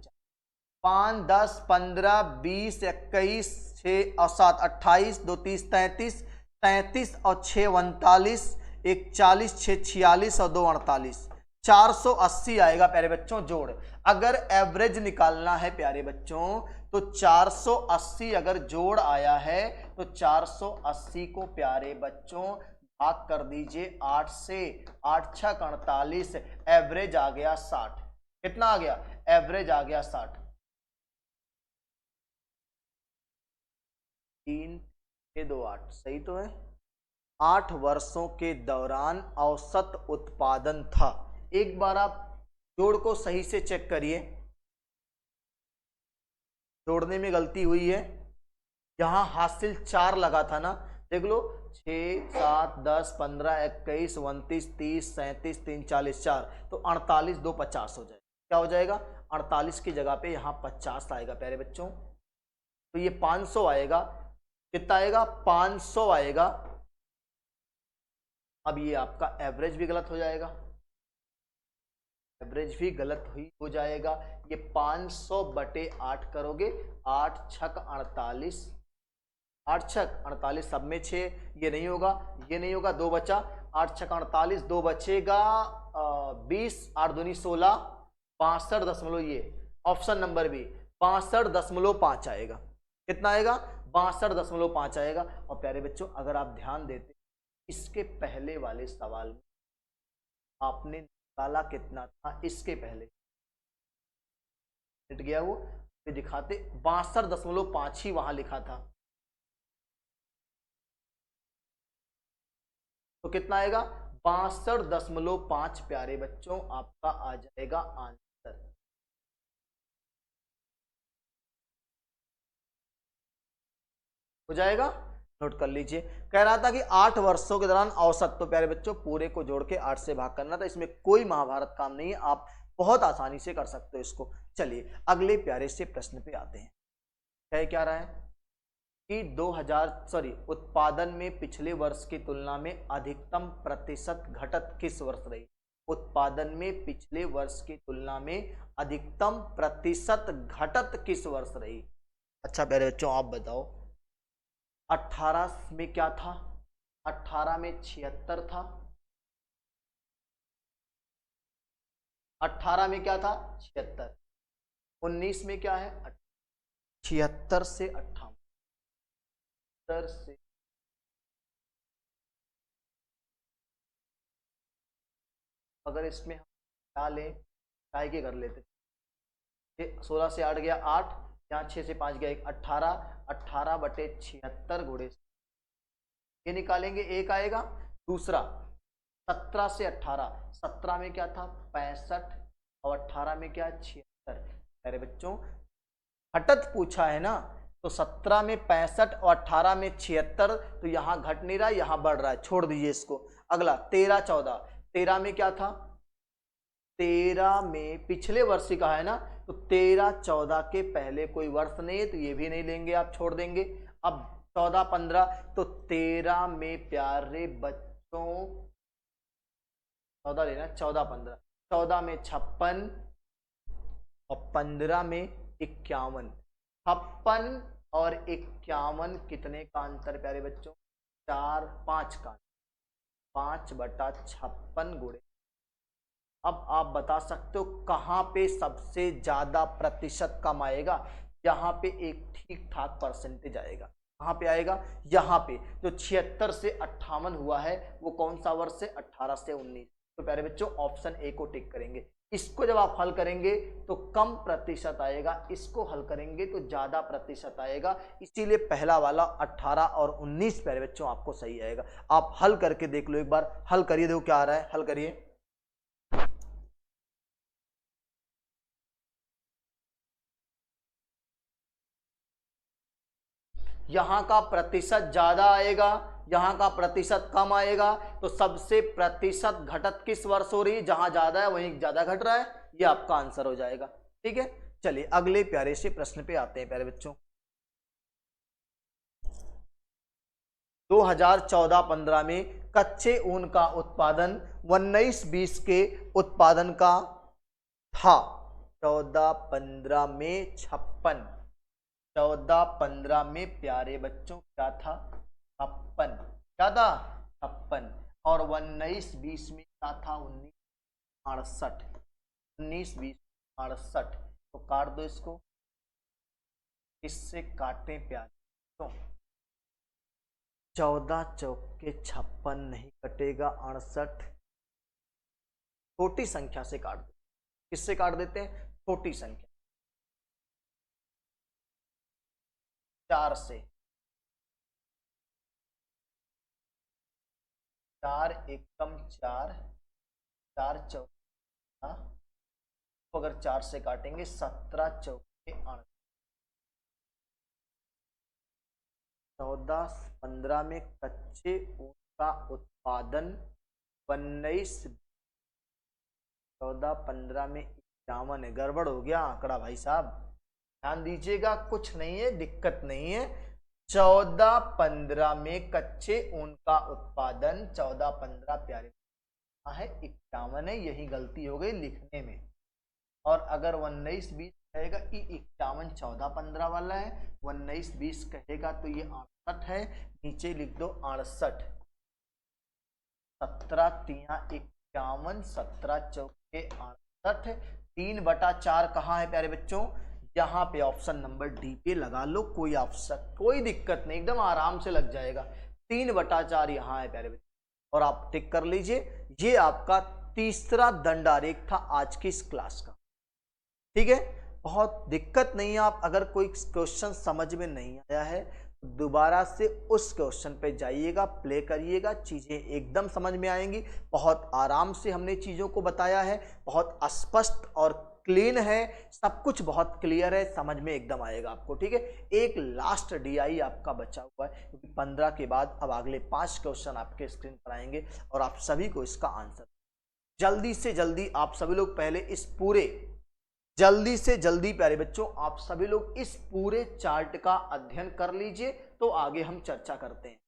5 10 15 20 21 6 और 7 28 2 30 33 33 और 6 39 1 40 6 46 और 2 48, 480 आएगा प्यारे बच्चों जोड़। अगर एवरेज निकालना है प्यारे बच्चों तो 480 अगर जोड़ आया है तो 480 को प्यारे बच्चों भाग कर दीजिए 8 से, 8 6 48, एवरेज आ गया 60। कितना आ गया, एवरेज आ गया 60। 3 2 8 सही तो है। 8 वर्षों के दौरान औसत उत्पादन था। एक बार आप जोड़ को सही से चेक करिए, जोड़ने में गलती हुई है, यहां हासिल 4 लगा था ना, देख लो 6 7 10 15 21 29 30 37 3 40 4, तो 48 2 50 हो जाएगा। क्या हो जाएगा, 48 की जगह पे यहां 50 आएगा प्यारे बच्चों, तो ये 500 आएगा। कितना आएगा, 500 आएगा। अब ये आपका एवरेज भी गलत हो जाएगा, एवरेज भी गलत हो जाएगा। ये 500/8 करोगे, 8 छक 48, 8 छक 48, सब में 6, ये नहीं होगा, ये नहीं होगा, 2 बचा, 8 छक 48, 2 बचेगा 20, 8 दूनी 16, 62 ये ऑप्शन नंबर बी 62.5 आएगा। कितना आएगा, 62.5 आएगा। और प्यारे बच्चों अगर आप ध्यान देते इसके पहले वाले सवाल में आपने निकाला कितना था, इसके पहले हट गया वो दिखाते 62.5 ही वहां लिखा था। तो कितना आएगा 62.5 प्यारे बच्चों आपका आ जाएगा आंसर। हो जाएगा, नोट कर लीजिए। कह रहा था कि 8 वर्षों के दौरान औसत, तो प्यारे बच्चों पूरे को जोड़ के 8 से भाग करना था, इसमें कोई महाभारत काम नहीं है, आप बहुत आसानी से कर सकते हो इसको। चलिए अगले प्यारे से प्रश्न पे आते हैं। कह क्या रहा है कि 2000 उत्पादन में पिछले वर्ष की तुलना में अधिकतम प्रतिशत घटत किस वर्ष रही। उत्पादन में पिछले वर्ष की तुलना में अधिकतम प्रतिशत घटत किस वर्ष रही। अच्छा प्यारे बच्चों आप बताओ, 18 में क्या था, 18 में 76 था, 18 में क्या था 76, 19 में क्या है 76 से 58 से, अगर इसमें हम क्या लें काय के कर लेते, 16 से 8 गया 8, यहाँ 6 से 5 गया 1, 18/76 गुणे ये निकालेंगे, एक आएगा। दूसरा 17 से 18, 17 में क्या था 65 और 18 में क्या 76। अरे बच्चों घटत पूछा है ना, तो 17 में 65 और 18 में 76, तो यहाँ घट नहीं रहा यहाँ बढ़ रहा है, छोड़ दीजिए इसको। अगला 13 14, 13 में क्या था 13 में पिछले वर्ष ही कहा है ना, तो 13 14 के पहले कोई वर्ष नहीं है, तो ये भी नहीं लेंगे आप, छोड़ देंगे। अब 14 15, तो 13 में प्यारे बच्चों 14 लेना, 14 15, 14 में 56 और 15 में 51। 56 और 51 कितने का अंतर प्यारे बच्चों 4 5 का, 5/56 गुणे। अब आप बता सकते हो कहां पे सबसे ज्यादा प्रतिशत कम आएगा, यहाँ पे एक ठीक ठाक परसेंटेज आएगा। कहां पे आएगा, यहाँ पे जो 76 से 58 हुआ है वो कौन सा वर्ष से 18 से 19। तो प्यारे बच्चों ऑप्शन ए को टिक करेंगे। इसको जब आप हल करेंगे तो कम प्रतिशत आएगा, इसको हल करेंगे तो ज्यादा प्रतिशत आएगा, इसीलिए पहला वाला 18 और 19 प्यारे बच्चों आपको सही आएगा। आप हल करके देख लो एक बार, हल करिए, देखो क्या आ रहा है, हल करिए। यहां का प्रतिशत ज्यादा आएगा, यहां का प्रतिशत कम आएगा, तो सबसे प्रतिशत घटत किस वर्ष हो रही है, जहां ज्यादा है वहीं ज्यादा घट रहा है, ये आपका आंसर हो जाएगा। ठीक है, चलिए अगले प्यारे से प्रश्न पे आते हैं प्यारे बच्चों। 2014-15 में कच्चे ऊन का उत्पादन 19-20 के उत्पादन का था। 14-15 में 56, 14-15 में प्यारे बच्चों क्या था 56, क्या था 56, और 19-20 में क्या था 1968, 19-20 68। तो काट दो इसको, इससे काटें प्यारे तो 14 चौके 56 नहीं कटेगा 68, छोटी संख्या से काट दो। किससे काट देते हैं, छोटी संख्या 4 से, 4 एकम 4, 4 चौका, तो अगर 4 से काटेंगे 17 चौके 8, 14-15 में कच्चे ऊन का उत्पादन 19, 14-15 में 51 है, गड़बड़ हो गया आंकड़ा भाई साहब, ध्यान दीजिएगा, कुछ नहीं है, दिक्कत नहीं है। 14-15 में कच्चे ऊन का उत्पादन 14-15 प्यारे है 51 है, यही गलती हो गई लिखने में। और अगर 19-20 कहेगा कि 51 14-15 वाला है, 19-20 कहेगा तो ये 68 है, नीचे लिख दो 68, 17 तिया 51, 17 चौके 68, 3/4 कहाँ है प्यारे बच्चों, यहाँ पे ऑप्शन नंबर डी पे लगा लो, कोई ऑप्शन कोई दिक्कत नहीं, एकदम आराम से लग जाएगा। 3/4 यहाँ है प्यारे बच्चों, और आप टिक कर लीजिए। ये आपका तीसरा दंड आरेख था आज की इस क्लास का। ठीक है, बहुत दिक्कत नहीं है, आप अगर कोई क्वेश्चन समझ में नहीं आया है दोबारा से उस क्वेश्चन पे जाइएगा, प्ले करिएगा, चीज़ें एकदम समझ में आएंगी। बहुत आराम से हमने चीज़ों को बताया है, बहुत स्पष्ट और क्लीन है, सब कुछ बहुत क्लियर है, समझ में एकदम आएगा आपको। ठीक है, एक लास्ट डीआई आपका बचा हुआ है, क्योंकि 15 के बाद अब अगले 5 क्वेश्चन आपके स्क्रीन पर आएंगे और आप सभी को इसका आंसर जल्दी से जल्दी आप सभी लोग पहले इस पूरे जल्दी से जल्दी प्यारे बच्चों आप सभी लोग इस पूरे चार्ट का अध्ययन कर लीजिए, तो आगे हम चर्चा करते हैं।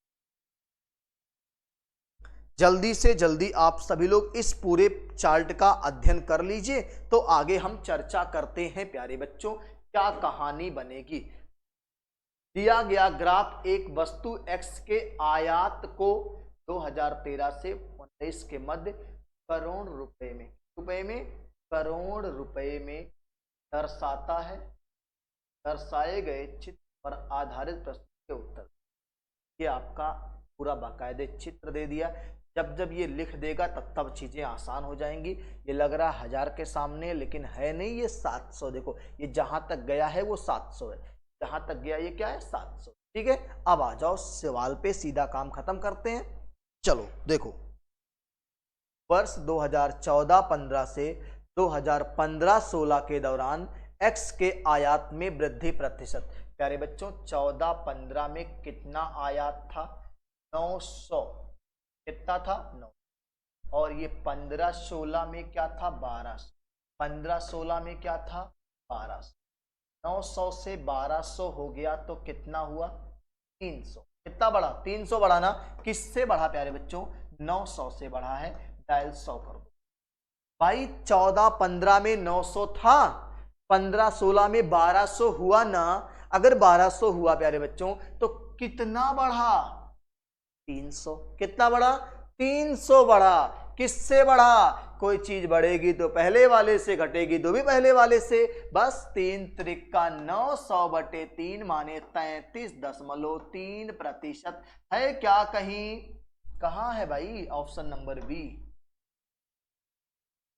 जल्दी से जल्दी आप सभी लोग इस पूरे चार्ट का अध्ययन कर लीजिए, तो आगे हम चर्चा करते हैं प्यारे बच्चों, क्या कहानी बनेगी। दिया गया ग्राफ एक वस्तु x के आयात को 2013 से 19 के मध्य करोड़ रुपए में दर्शाता है। दर्शाए गए चित्र पर आधारित प्रश्न के उत्तर। ये आपका पूरा बाकायदे चित्र दे दिया। जब जब ये लिख देगा तब तब चीज़ें आसान हो जाएंगी। ये लग रहा है 1000 के सामने, लेकिन है नहीं, ये 700। देखो ये जहाँ तक गया है वो 700 है, जहाँ तक गया ये क्या है 700। ठीक है, अब आ जाओ सवाल पे, सीधा काम खत्म करते हैं। चलो देखो, वर्ष 2014-15 से 2015-16 के दौरान x के आयात में वृद्धि प्रतिशत। प्यारे बच्चों 14-15 में कितना आयात था? 900। कितना था? 9। और ये 15-16 में क्या था? 1200। 15-16 में क्या था? 1200। 900 से 1200 हो गया तो कितना हुआ? 300। कितना बढ़ा? 300 बढ़ा ना। किससे बढ़ा प्यारे बच्चों? 900 से बढ़ा है। डायल 100 कर दो भाई। 14-15 में 900 था, 15-16 में 1200 हुआ ना। अगर 1200 हुआ प्यारे बच्चों तो कितना बढ़ा? 300। कितना बढ़ा? 300 बढ़ा। किससे बढ़ा? कोई चीज बढ़ेगी तो पहले वाले से, घटेगी तो भी पहले वाले से। बस 3 त्रिका 900/3 माने 33.3% है क्या कहीं? कहां है भाई? Option number B.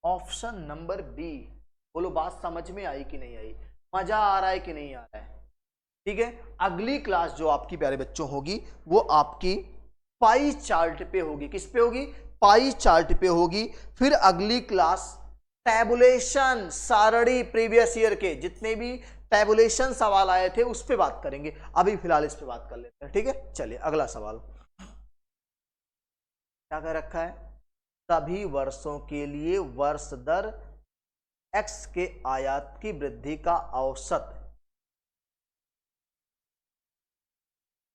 Option number B. बोलो बात समझ में आई कि नहीं आई? मजा आ रहा है कि नहीं आ रहा है? ठीक है, अगली क्लास जो आपकी प्यारे बच्चों होगी वो आपकी पाई चार्ट पे होगी। किस पे होगी? पाई चार्ट पे होगी। फिर अगली क्लास टैबुलेशन, सारणी, प्रीवियस ईयर के जितने भी टैबुलेशन सवाल आए थे उस पे बात करेंगे। अभी फिलहाल इस पे बात कर लेते हैं। ठीक है, चलिए अगला सवाल क्या कर रखा है? सभी वर्षों के लिए वर्ष दर x के आयात की वृद्धि का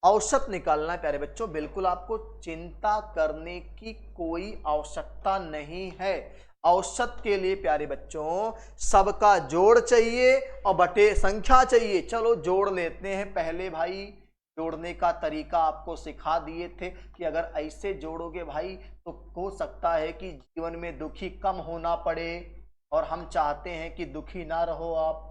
औसत निकालना है प्यारे बच्चों। बिल्कुल आपको चिंता करने की कोई आवश्यकता नहीं है। औसत के लिए प्यारे बच्चों सबका जोड़ चाहिए और बटे संख्या चाहिए। चलो जोड़ लेते हैं पहले भाई। जोड़ने का तरीका आपको सिखा दिए थे कि अगर ऐसे जोड़ोगे भाई तो हो सकता है कि जीवन में दुखी कम होना पड़े, और हम चाहते हैं कि दुखी ना रहो आप।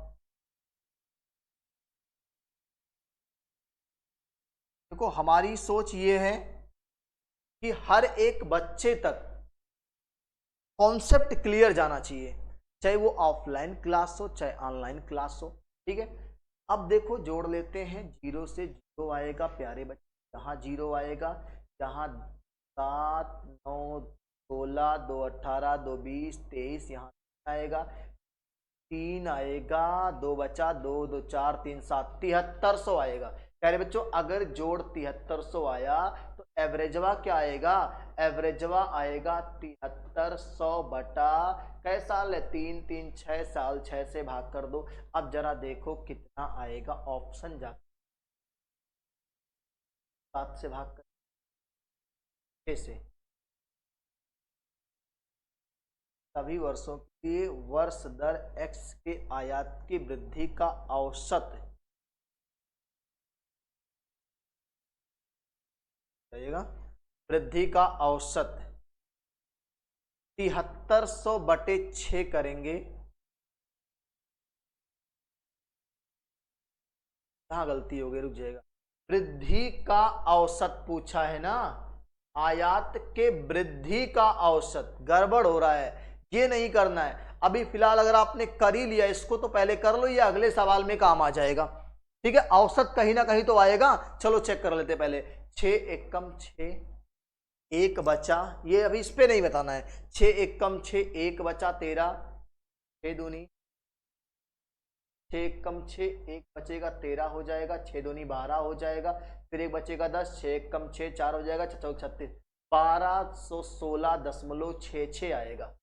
देखो हमारी सोच ये है कि हर एक बच्चे तक कॉन्सेप्ट क्लियर जाना चाहिए, चाहे वो ऑफलाइन क्लास हो चाहे ऑनलाइन क्लास हो। ठीक है, अब देखो जोड़ लेते हैं। 0 से 0 आएगा प्यारे बच्चे, जहाँ 0 आएगा, जहाँ 7, 9, 16, 2, 18, 2, 20, 23, यहाँ आएगा 3 आएगा, 2 बचा, 2, 2, 4, 3, 7, 7300 आएगा प्यारे बच्चों। अगर जोड़ 7300 आया तो एवरेजवा क्या आएगा? एवरेजवा आएगा 7300 बटा कैसा ले 3, 3, 6 साल, 6 से भाग कर दो। अब जरा देखो कितना आएगा। ऑप्शन जा 7 से भाग कर 6 से। सभी वर्षों के लिए वर्ष दर x के आयात की वृद्धि का औसत रहेगा। वृद्धि का औसत 7300/6 करेंगे। कहाँ गलती हो गई? रुक जाएगा। वृद्धि का औसत पूछा है ना, आयात के वृद्धि का औसत। गड़बड़ हो रहा है, ये नहीं करना है अभी फिलहाल। अगर आपने कर ही लिया इसको तो पहले कर लो, ये अगले सवाल में काम आ जाएगा। ठीक है, औसत कहीं ना कहीं तो आएगा। चलो चेक कर लेते पहले। 6 एकम 6, एक बचा, ये अभी इस पे नहीं बताना है। 6 एकम 6, एक बचा 13, 6 दूनी 6 एकम 6, एक बचेगा 13 हो जाएगा, 6 दूनी 12 हो जाएगा, फिर एक बचेगा 10, 6 एकम 6 4 हो जाएगा, 6 चौक 36, 1216.66 आएगा।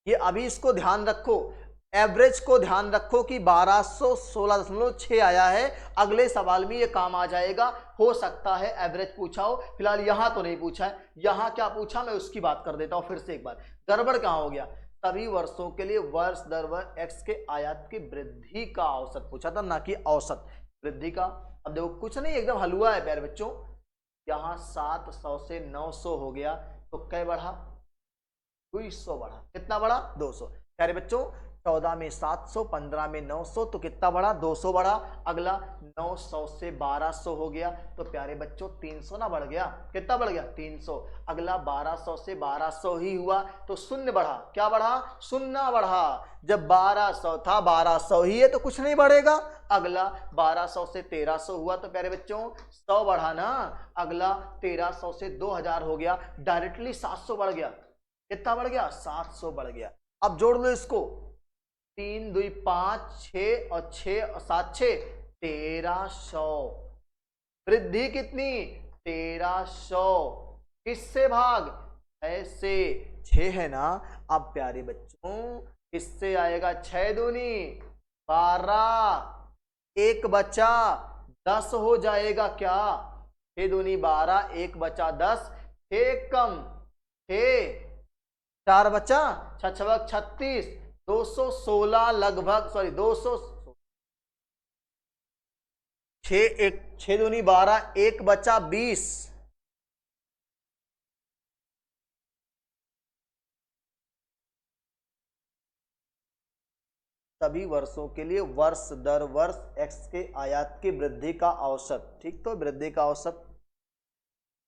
ये अभी इसको ध्यान रखो, एवरेज को ध्यान रखो कि 1216.6 आया है। अगले सवाल में ये काम आ जाएगा, हो सकता है एवरेज पूछा हो, फिलहाल यहां तो नहीं पूछा है। यहां क्या पूछा मैं उसकी बात कर देता हूं फिर से एक बार। गड़बड़ कहां हो गया, सभी वर्षों के लिए वर्ष दर वर्ष एक्स के आयात की वृद्धि का औसत पूछा था, ना कि औसत वृद्धि का। अब देखो कुछ नहीं, एकदम हलवा है प्यारे बच्चों। यहां 700 से 900 हो गया तो क्या बढ़ा, 200 बढ़ा। कितना बढ़ा, 200। प्यारे बच्चों 14 में 700, 15 में 900 तो कितना बढ़ा, 200 बढ़ा। अगला 900 से 1200 हो गया तो प्यारे बच्चों 300 ना बढ़ गया, कितना बढ़ गया, 300। अगला 1200 से 1200 ही हुआ तो शून्य बढ़ा, क्या बढ़ा, शून्य बढ़ा। जब 1200 था 1200 ही है तो कुछ नहीं बढ़ेगा। अगला 1200 से 1300 हुआ तो प्यारे बच्चों 100 बढ़ा ना। अगला 1300 से 2000 हो गया, डायरेक्टली 700 बढ़ गया। कितना बढ़ गया, 700 बढ़ गया। अब जोड़ लो इसको, 3 2 5 6 और 6 और 7 6 1300। वृद्धि कितनी, 1300। किससे भाग, ऐसे 6 है ना। अब प्यारे बच्चों किससे आएगा, 6 दूनी 12, एक बचा 10 हो जाएगा क्या, 6 दूनी 12, एक बचा 10, 6 कम 6, 4 बचा 6 36, 216 लगभग, सॉरी 200, 6 दूनी 12, एक बचा 20। सभी वर्षों के लिए वर्ष दर वर्ष एक्स के आयात की वृद्धि का औसत, ठीक, तो वृद्धि का औसत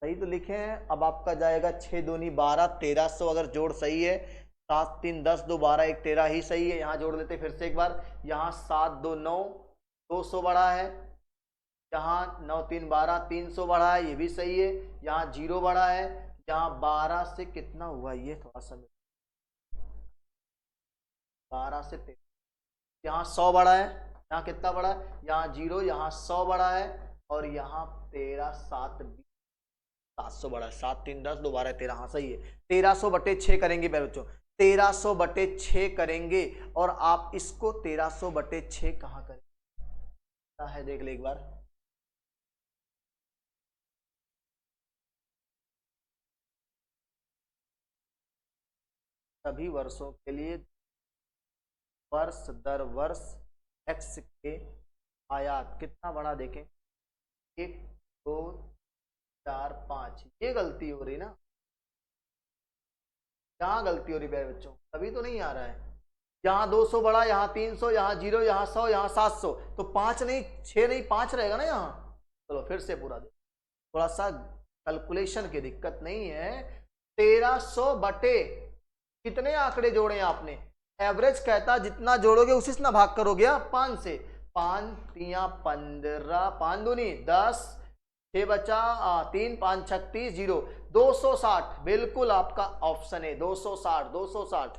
सही तो लिखे हैं। अब आपका जाएगा 6 दूनी 12, 1300 अगर जोड़ सही है, 7 3 10 2 12 1 13 ही सही है। यहाँ जोड़ लेते फिर से एक बार, यहाँ 7 2 9, 200 बढ़ा है। यहाँ 9 3 12, 300 बढ़ा है, ये भी सही है। यहाँ 0 बढ़ा है। यहाँ 12 से कितना हुआ, ये थोड़ा सा 12 से 13, यहाँ 100 बढ़ा है। यहाँ कितना बढ़ा है, यहाँ 0, यहाँ 100 बढ़ा है, और यहाँ 13 7 700 बढ़ा है। 7 3 10 2 12 13, हाँ सही है। 1300/6 करेंगे मेरे बच्चों, 1300/6 करेंगे। और आप इसको 1300/6 कहाँ करें है, देख ले एक बार। सभी वर्षों के लिए वर्ष दर वर्ष एक्स के आयात कितना बढ़ा, देखें 1 2 4 5, ये गलती हो रही ना, यहाँ गलती हो रही है बच्चों, तभी तो नहीं आ रहा है। यहाँ 200 बढ़ा, यहाँ 300, यहाँ 0, यहाँ 100, यहाँ 700, तो 5 नहीं 6 नहीं 5 रहेगा ना यहाँ। चलो फिर से पूरा दे, थोड़ा सा कैलकुलेशन की दिक्कत नहीं है। 1300 बटे कितने आंकड़े जोड़े आपने, एवरेज कहता जितना जोड़ोगे उसी से ना भाग करोगे, 5 से, 5 3 15, 5 दूनी 10, 6 बचा 3 5 36 0, 260 बिल्कुल आपका ऑप्शन है, 260 260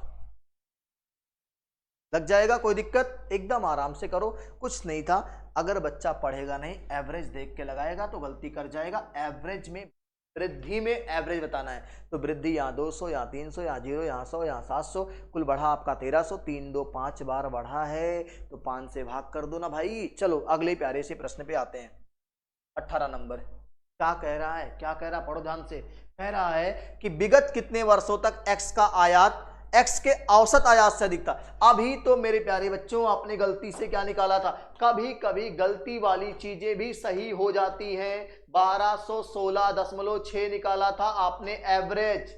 लग जाएगा। कोई दिक्कत, एकदम आराम से करो, कुछ नहीं था। अगर बच्चा पढ़ेगा नहीं, एवरेज देख के लगाएगा तो गलती कर जाएगा। एवरेज में, वृद्धि में एवरेज बताना है तो वृद्धि यहाँ 200, यहाँ 300, यहाँ 0, यहाँ 100, यहाँ 700, कुल बढ़ा आपका 1300। 3 2 5 बार बढ़ा है तो 5 से भाग कर दो ना भाई। चलो अगले प्यारे से प्रश्न पे आते हैं। 18 नंबर क्या कह रहा है, क्या कह रहा है, पढ़ो ध्यान से। कह रहा है कि विगत कितने वर्षों तक एक्स का आयात एक्स के औसत आयात से अधिक था। अभी तो मेरे प्यारे बच्चों आपने गलती से क्या निकाला था, कभी कभी गलती वाली चीजें भी सही हो जाती हैं। 1216.6 निकाला था आपने एवरेज,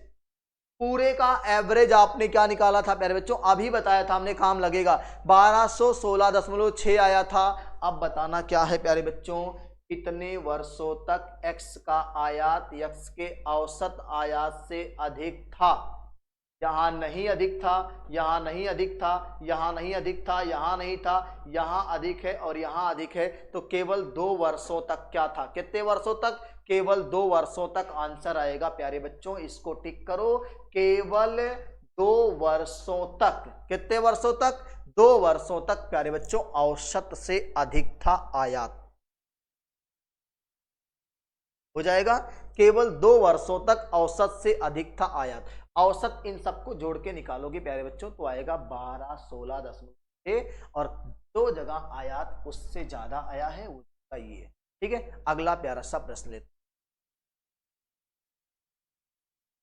पूरे का एवरेज आपने क्या निकाला था प्यारे बच्चों, अभी बताया था हमने, काम लगेगा। 1216.6 आया था। अब बताना क्या है प्यारे बच्चों, कितने वर्षों तक एक्स का आयात एक्स के औसत आयात से अधिक था, यहाँ नहीं अधिक था, यहाँ नहीं अधिक था, यहाँ नहीं अधिक था, यहाँ नहीं था, यहाँ अधिक है और यहाँ अधिक है। तो केवल 2 वर्षों तक क्या था? कितने वर्षों तक? केवल 2 वर्षों तक आंसर आएगा प्यारे बच्चों, इसको टिक करो। केवल 2 वर्षों तक। कितने वर्षों तक? 2 वर्षों तक प्यारे बच्चों औसत से अधिक था आयात। हो जाएगा, केवल 2 वर्षों तक औसत से अधिक था आयात। औसत इन सबको जोड़ के निकालोगे प्यारे बच्चों तो आएगा 12, 16.6 और 2 जगह आयात उससे ज्यादा आया है, उसका ये। ठीक है, अगला प्यारा सा प्रश्न लेते।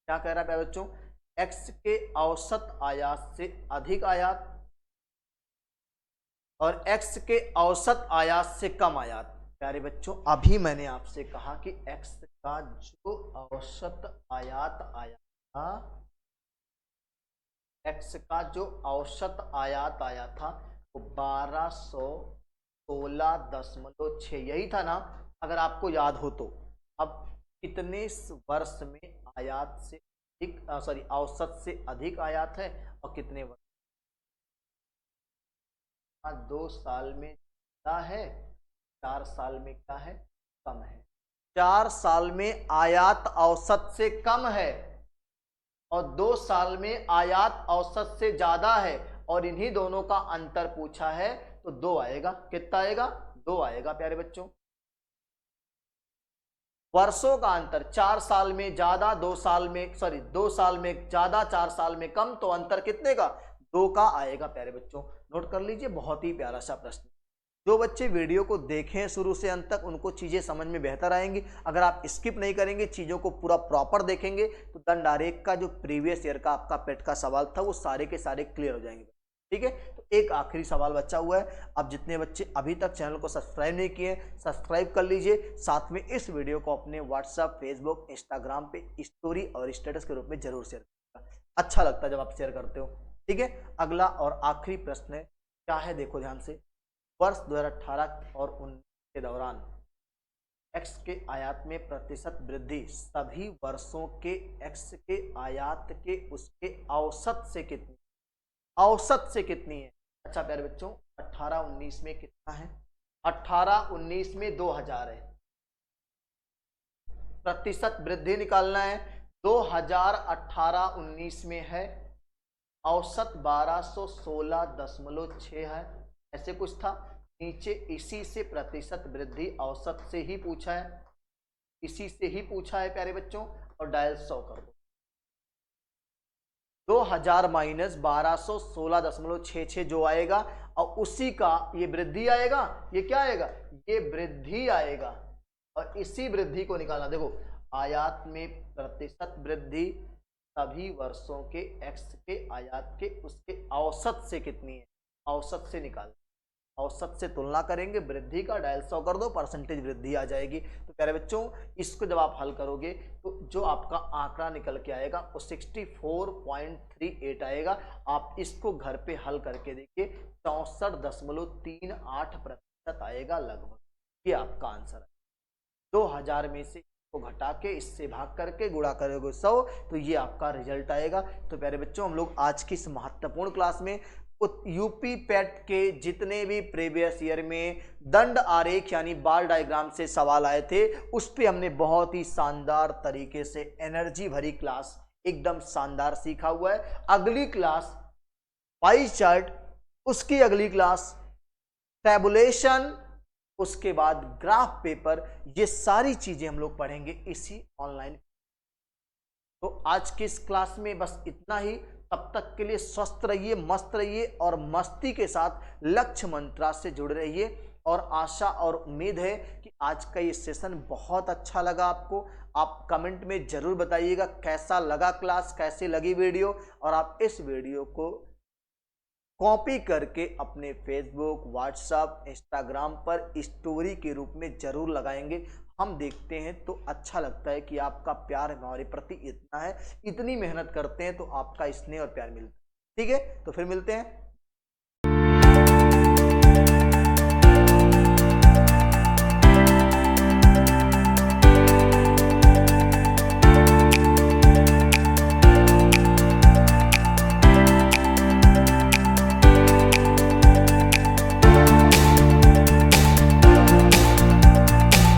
क्या कह रहा है प्यारे बच्चों? x के औसत आयात से अधिक आयात और x के औसत आयात से कम आयात। प्यारे बच्चों अभी मैंने आपसे कहा कि x का जो औसत आयात आया था, x का जो औसत आयात आया था वो 1216.6 यही था ना, अगर आपको याद हो तो। अब कितने वर्ष में आयात से अधिक औसत से अधिक आयात है और कितने वर्ष? 2 साल में ज्यादा है, 4 साल में क्या है? कम है। 4 साल में आयात औसत से कम है और 2 साल में आयात औसत से ज्यादा है और इन्हीं दोनों का अंतर पूछा है तो 2 आएगा। कितना आएगा? 2 आएगा प्यारे बच्चों। वर्षों का अंतर, 4 साल में ज्यादा, 2 साल में 2 साल में ज्यादा, 4 साल में कम, तो अंतर कितने का? 2 का आएगा प्यारे बच्चों। नोट कर लीजिए, बहुत ही प्यारा सा प्रश्न। जो बच्चे वीडियो को देखें शुरू से अंत तक उनको चीजें समझ में बेहतर आएंगी। अगर आप स्किप नहीं करेंगे, चीजों को पूरा प्रॉपर देखेंगे तो दंड आरेख का जो प्रीवियस ईयर का आपका पेट का सवाल था वो सारे के सारे क्लियर हो जाएंगे। ठीक है, तो एक आखिरी सवाल बचा हुआ है। अब जितने बच्चे अभी तक चैनल को सब्सक्राइब नहीं किए, सब्सक्राइब कर लीजिए। साथ में इस वीडियो को अपने व्हाट्सएप, फेसबुक, इंस्टाग्राम पे स्टोरी और स्टेटस के रूप में जरूर शेयर करिएगा। अच्छा लगता है जब आप शेयर करते हो। ठीक है, अगला और आखिरी प्रश्न है, क्या है देखो ध्यान से। वर्ष 2018 और 19 के दौरान x के आयात में प्रतिशत वृद्धि सभी वर्षों के x के आयात के उसके औसत से कितनी? औसत से कितनी है? अच्छा प्यारे बच्चों 18-19 में कितना है? 18-19 में 2000 है। प्रतिशत वृद्धि निकालना है। 2018-19 में है औसत 1216.6 है, ऐसे कुछ था। नीचे इसी से प्रतिशत वृद्धि औसत से ही पूछा है, इसी से ही पूछा है प्यारे बच्चों, और डायल 100 कर दो। 2000 माइनस 1216.66 जो आएगा और उसी का ये वृद्धि आएगा। ये क्या आएगा? ये वृद्धि आएगा और इसी वृद्धि को निकालना। देखो आयात में प्रतिशत वृद्धि सभी वर्षों के x के आयात के उसके औसत से कितनी है? औसत से निकाल, औसत से तुलना करेंगे, वृद्धि का डायल 100 कर दो, परसेंटेज वृद्धि आ जाएगी। तो प्यारे बच्चों इसको जब आप हल करोगे तो जो आपका आंकड़ा निकल के आएगा वो 64.38 आएगा। आप इसको घर पे हल करके देखिए, 64.38% आएगा लगभग। ये आपका आंसर है। 2000 में से को घटा के इससे भाग करके गुणा करोगे 100 तो ये आपका रिजल्ट आएगा। तो प्यारे बच्चों हम लोग आज की इस महत्वपूर्ण क्लास में यूपी पेट के जितने भी प्रीवियस ईयर में दंड आरेख यानी बार डायग्राम से सवाल आए थे उस पे हमने बहुत ही शानदार तरीके से एनर्जी भरी क्लास एकदम शानदार सीखा हुआ है। अगली क्लास पाई चार्ट, उसकी अगली क्लास टैबुलेशन, उसके बाद ग्राफ पेपर, ये सारी चीजें हम लोग पढ़ेंगे इसी ऑनलाइन। तो आज की इस क्लास में बस इतना ही। तब तक के लिए स्वस्थ रहिए, मस्त रहिए और मस्ती के साथ लक्ष्य मंत्रा से जुड़े रहिए। और आशा और उम्मीद है कि आज का ये सेशन बहुत अच्छा लगा आपको। आप कमेंट में जरूर बताइएगा कैसा लगा क्लास, कैसी लगी वीडियो, और आप इस वीडियो को कॉपी करके अपने फेसबुक, व्हाट्सएप, इंस्टाग्राम पर स्टोरी के रूप में जरूर लगाएंगे। हम देखते हैं तो अच्छा लगता है कि आपका प्यार हमारे प्रति इतना है, इतनी मेहनत करते हैं तो आपका स्नेह और प्यार मिलता है। ठीक है, तो फिर मिलते हैं।